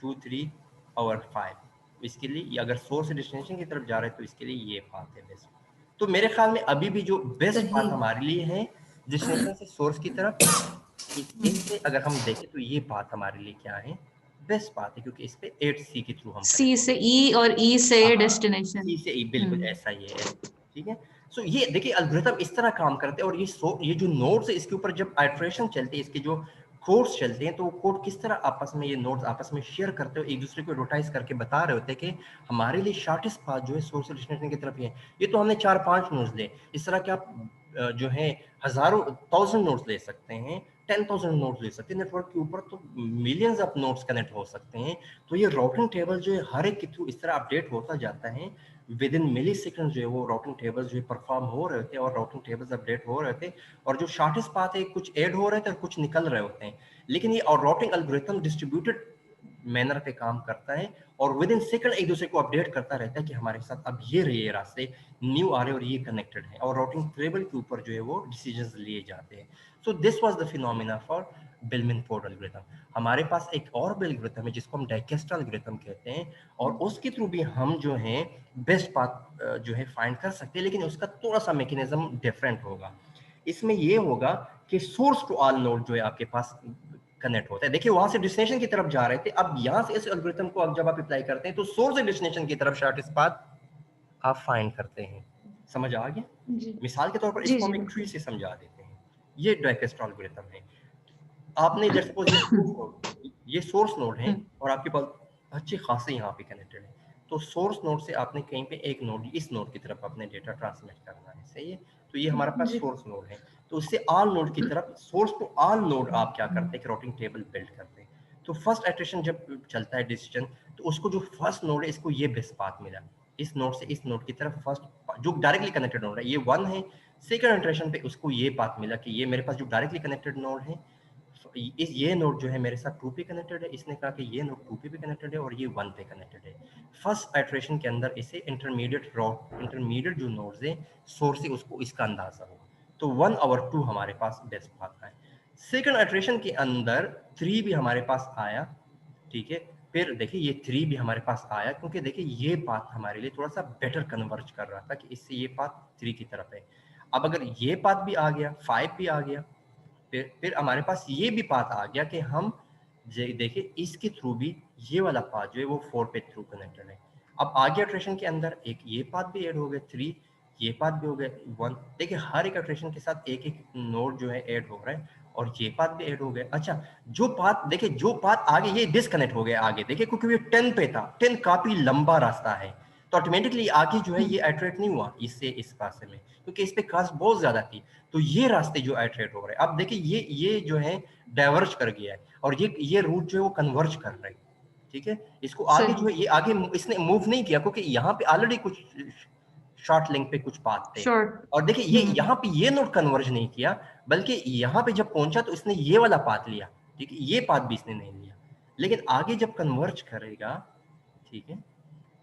2 3 और 5, इसके लिए अगर सोर्स से डेस्टिनेशन की तरफ जा रहे हैं तो इसके लिए ये पाथ है बेस्ट। तो मेरे ख्याल में अभी भी जो बेस्ट सही। पाथ हमारे लिए है डेस्टिनेशन से सोर्स की तरफ, इससे अगर हम देखें तो ये पाथ हमारे लिए क्या है, बेस्ट पाथ है, क्योंकि इस पे 8 सी के थ्रू हम सी कनेक्ट से ई और ई से हाँ, डेस्टिनेशन। सी से ई, बिल्कुल ऐसा ही है, ठीक है। सो ये देखिए एल्गोरिथम इस तरह काम करते हैं, और ये जो नोड्स है इसके ऊपर जब आइटरेशन चलती है, इसके जो कोड्स चलते हैं, तो वो कोड किस तरह आपस में ये नोड्स आपस में शेयर करते हो, एक दूसरे को एडवर्टाइज करके बता रहे होते हैं कि हमारे लिए शॉर्टेस्ट पाथ जो है सोर्स डेस्टिनेशन की तरफ ही है। ये तो हमने 4-5 नोड्स ले, इस तरह के आप जो है हजारों 1000 नोड्स ले सकते हैं, 10,000 नोड्स ले सकते हैं, नेटवर्क के ऊपर तो मिलियंस ऑफ नोड्स कनेक्ट हो सकते हैं। तो ये राउटिंग टेबल जो है हर एक के थ्रू इस तरह अपडेट होता जाता है, विद इन मिली सेकेंड जो है वो राउटिंग टेबल्स जो है परफॉर्म हो रहे थे और राउटिंग टेबल्स अपडेट हो रहे थे, और जो शॉर्टेस्ट पाथ है कुछ ऐड हो रहे थे और कुछ निकल रहे होते हैं, लेकिन ये और राउटिंग एल्गोरिथम डिस्ट्रीब्यूटेड मैनर पे काम करता है और विद इन सेकंड एक दूसरे को अपडेट करता रहता है कि हमारे साथ अब ये रहे रास्ते न्यू आ रहे और ये कनेक्टेड है, और राउटिंग टेबल के ऊपर जो है वो डिसीजंस लिए जाते हैं। सो this was the phenomena for bellman-Ford algorithm. हमारे पास एक और एल्गोरिथम है जिसको हम डाइकेस्ट्रा एल्गोरिथम कहते हैं, और उसके थ्रू भी हम जो है बेस्ट पाथ जो है फाइंड कर सकते हैं, लेकिन उसका थोड़ा सा मैकेनिज्म डिफरेंट होगा। इसमें ये होगा कि सोर्स टू ऑल नोड जो है आपके पास कनेक्ट होता है। देखिए वहां से डेस्टिनेशन की तरफ जा रहे थे, अब यहां से इस एल्गोरिथम को अब जब आप अप्लाई करते हैं तो सोर्स से डेस्टिनेशन की तरफ शॉर्टेस्ट पाथ आप फाइंड करते हैं। समझ आ गया? जी मिसाल के तौर पर जी इसको जी हम एक ट्री बिल्कुल। से समझा देते हैं। ये डाइकेस्ट्रा एल्गोरिथम है। आपने लेट्स सपोज ये सोर्स नोड है और आपके पास अच्छे खासे यहाँ पे कनेक्टेड है, तो सोर्स नोड से आपने कहीं पे एक नोड इस नोड की तरफ अपने डेटा ट्रांसमिट करना है, सही है। तो ये हमारे पास जी सोर्स नोड है, तो उससे ऑल नोड की तरफ सोर्स टू ऑल नोड आप क्या करते हैं कि राउटिंग टेबल बिल्ड करते हैं। तो फर्स्ट इटरेशन जब चलता है डिसीजन, तो उसको जो फर्स्ट नोड है इसको ये बेस्ट पाथ मिला, इस नोड से इस नोड की तरफ फर्स्ट जो डायरेक्टली कनेक्टेड नोड है ये 1 है। सेकंड इटरेशन पे उसको ये पाथ मिला कि ये मेरे पास जो डायरेक्टली कनेक्टेड नोड है, इस ये नोड जो है मेरे साथ 2 पे कनेक्टेड है, इसने कहा कि ये नोड 2 पे भी कनेक्टेड है और ये 1 पे कनेक्टेड है। फर्स्ट आइटरेशन के अंदर इसे इंटरमीडिएट जो नोड्स है सोर्स से उसको इसका अंदाजा हो, तो 1 और 2 हमारे पास बेस्ट पाथ है। सेकंड आइटरेशन के अंदर 3 भी हमारे पास आया, ठीक है। फिर देखिए ये 3 भी हमारे पास आया, क्योंकि देखिए ये पाथ हमारे लिए थोड़ा सा बेटर कन्वर्ज कर रहा था कि इससे ये पाथ 3 की तरफ है। अब अगर ये पाथ भी आ गया, 5 भी आ गया, फिर हमारे पास ये भी पाथ आ गया कि हम देखिए इसके थ्रू भी ये वाला पाथ जो है वो 4 पे थ्रू कनेक्टेड है। अब आगे इटरेशन के अंदर एक ये पाथ भी ऐड हो गए 3, ये पाथ भी हो गए 1। देखिए हर एक इटरेशन के साथ एक एक नोड जो है ऐड हो रहा है और ये पाथ भी ऐड हो गए। अच्छा जो पाथ देखिए जो पाथ आगे ये डिस्कनेक्ट हो गया आगे, देखिए क्योंकि ये 10 पे था, 10 काफी लंबा रास्ता है, तो ऑटोमेटिकली आगे जो है ये आइटरेट नहीं हुआ इससे इस पासे में, क्योंकि इस पे कास्ट बहुत ज्यादा थी। तो ये रास्ते जो आइटरेट हो रहे हैं, अब देखिए ये जो है डाइवर्ज कर गया है और ये रूट जो है वो कन्वर्ज कर रहा है, ठीक है। इसको आगे जो सही। है ये आगे इसने मूव नहीं किया, क्योंकि यहाँ पे ऑलरेडी कुछ शॉर्ट लिंक पे कुछ पाथ थे, शॉर्ट। और देखिए ये यहाँ पे ये नोड कन्वर्ज नहीं किया, बल्कि यहाँ पे जब पहुंचा तो इसने ये वाला पाथ लिया, ठीक है, ये पाथ भी इसने नहीं लिया, लेकिन आगे जब कन्वर्ज करेगा, ठीक है,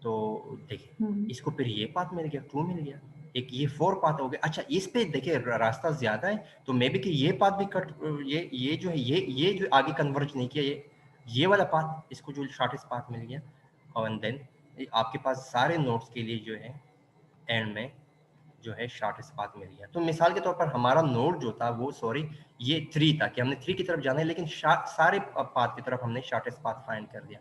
तो देखिए इसको फिर ये पाथ मिल गया, ट्रू मिल गया, एक ये 4 पाथ हो गया। अच्छा इस पे देखिए रास्ता ज्यादा है, तो मे बी कि ये पाथ भी कट, ये जो है ये जो आगे कन्वर्ज नहीं किया, ये वाला पाथ इसको जो शॉर्टेस्ट पाथ मिल गया, और देन आपके पास सारे नोड्स के लिए जो है एंड में जो है शॉर्टेस्ट पाथ मिल गया। तो मिसाल के तौर पर हमारा नोड जो था वो सॉरी ये 3 था कि हमने 3 की तरफ जाना है, लेकिन सारे पाथ की तरफ हमने शॉर्टेस्ट पाथ फाइंड कर दिया।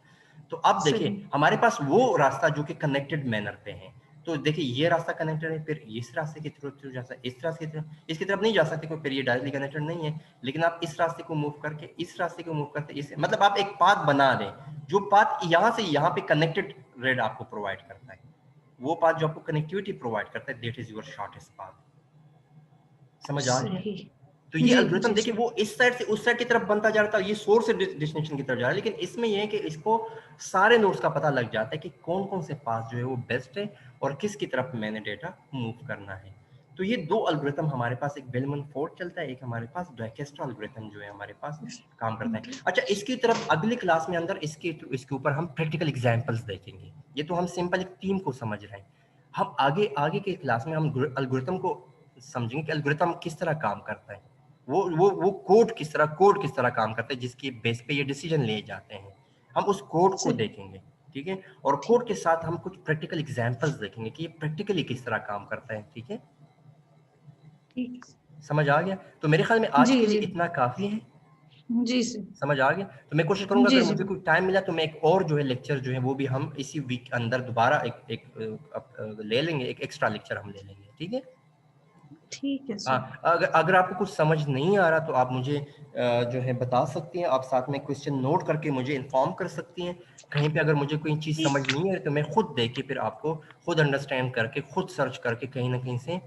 तो अब देखिए हमारे पास वो रास्ता जो कि कनेक्टेड मैनर पे है, तो देखिए ये रास्ता कनेक्टेड है, फिर इस रास्ते की तरफ जा सकते, इस रास्ते की तरफ, इसकी तरफ नहीं जा सकते क्योंकि फिर ये डायरेक्टली कनेक्टेड नहीं है, लेकिन आप इस रास्ते को मूव करके इस रास्ते को मूव करते, इस मतलब आप एक पाथ बना दें जो पाथ यहाँ से यहाँ पे कनेक्टेड रेड आपको प्रोवाइड करता है, वो पाथ जो आपको कनेक्टिविटी प्रोवाइड करता है, that is your shortest path. समझ आ गया? तो ये एल्गोरिथम देखिए वो इस साइड से उस साइड की तरफ बनता जा रहा था, ये सोर्स से डेस्टिनेशन की तरफ जा रहा है, लेकिन इसमें ये है कि इसको सारे नोड्स का पता लग जाता है कि कौन कौन से पाथ जो है वो बेस्ट है और किसकी तरफ मैंने डेटा मूव करना है। तो ये दो एल्गोरिथम हमारे पास, एक बेलमन फोर्ड चलता है, एक हमारे पास डाइकेस्ट्रा एल्गोरिथम जो है हमारे पास काम करता है। अच्छा इसकी तरफ अगली क्लास में अंदर इसके ऊपर हम प्रैक्टिकल एग्जांपल्स देखेंगे। ये तो हम सिंपल एक टीम को समझ रहे हैं, हम आगे के क्लास में हम एल्गोरिथम को समझेंगे कि एल्गोरिथम किस तरह काम करता है, वो कोड किस तरह काम करता है जिसके बेस पे ये डिसीजन लिए जाते हैं, हम उस कोड को देखेंगे, ठीक है, और कोड के साथ हम कुछ प्रैक्टिकल एग्जांपल्स देखेंगे कि ये प्रैक्टिकली किस तरह काम करता है, ठीक है, समझ आ गया? तो मेरे ख्याल में आज के लिए इतना काफी है। जी सर, समझ आ गया? तो मैं कोशिश करूंगा अगर मुझे कोई टाइम मिला तो मैं एक और जो है लेक्चर जो है वो भी हम इसी वीक अंदर दोबारा एक ले लेंगे, एक एक्स्ट्रा लेक्चर हम ले लेंगे, ठीक है? ठीक है सर। हाँ, अगर आपको कुछ समझ नहीं आ रहा तो आप मुझे जो है बता सकती हैं, आप साथ में क्वेश्चन नोट करके मुझे इन्फॉर्म कर सकती हैं। कहीं पे अगर मुझे कोई चीज़ समझ नहीं आ रही तो मैं खुद देख के फिर आपको खुद अंडरस्टैंड करके खुद सर्च करके कहीं ना कहीं से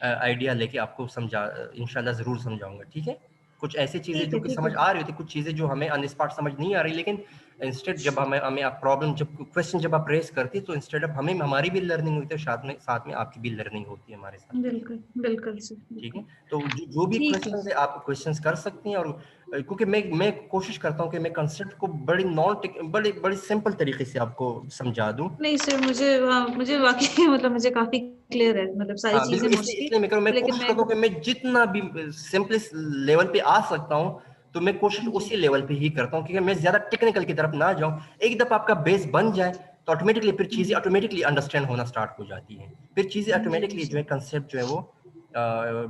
आइडिया लेके आपको इंशाल्लाह ज़रूर समझाऊंगा, ठीक है? कुछ ऐसी चीज़ें जो कि समझ आ रही होती, कुछ चीज़ें जो हमें ऑन स्पॉट समझ नहीं आ रही, लेकिन इंस्टेड जब हमें आप प्रॉब्लम जब क्वेश्चन जब आप रेस करती है तो इंस्टेड ऑफ हमें हमारी भी लर्निंग होती है, साथ में आपकी भी लर्निंग होती है हमारे साथ। बिल्कुल सर, ठीक है, तो जो भी क्वेश्चन है आप क्वेश्चंस कर सकती हैं, और क्योंकि मैं कोशिश करता हूँ कि मैं कंसेप्ट को बड़ी सिंपल तरीके से आपको समझा दूं। नहीं सर, मुझे वाकई मतलब मुझे काफी क्लियर है, मतलब सारी हाँ चीजें बिल्कुल, मोस्टली, इसलिए मैं लेकिन कोशिश करता हूँ कि मैं जितना भी सिंपलेस्ट लेवल पे आ सकता हूँ तो मैं कोशिश उसी लेवल पे ही करता हूँ, क्योंकि मैं ज्यादा टेक्निकल की तरफ ना जाऊँ। एक दफा आपका बेस बन जाए तो ऑटोमेटिकली फिर चीजें ऑटोमेटिकली अंडरस्टैंड होना स्टार्ट हो जाती हैं, फिर चीजें ऑटोमेटिकली जो है कंसेप्ट जो है वो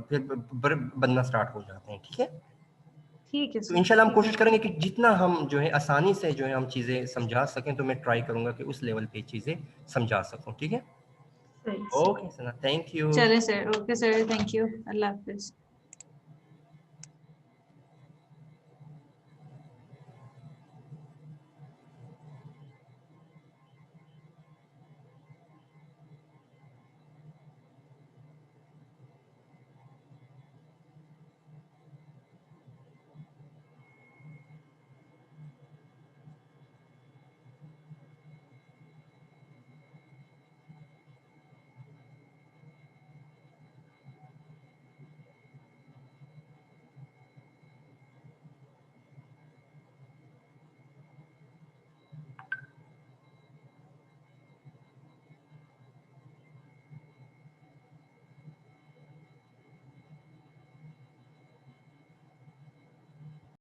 फिर बनना स्टार्ट हो जाते हैं, ठीक है? ठीक है तो सर, इंशाल्लाह हम ठीक है। कोशिश करेंगे कि जितना हम जो है आसानी से जो है हम चीजें समझा सकें, तो मैं ट्राई करूंगा कि उस लेवल पे चीजें समझा सकूं, ठीक है? सही ओके सना, थैंक यू। चले sir, okay sir, thank you, Allah Hafiz.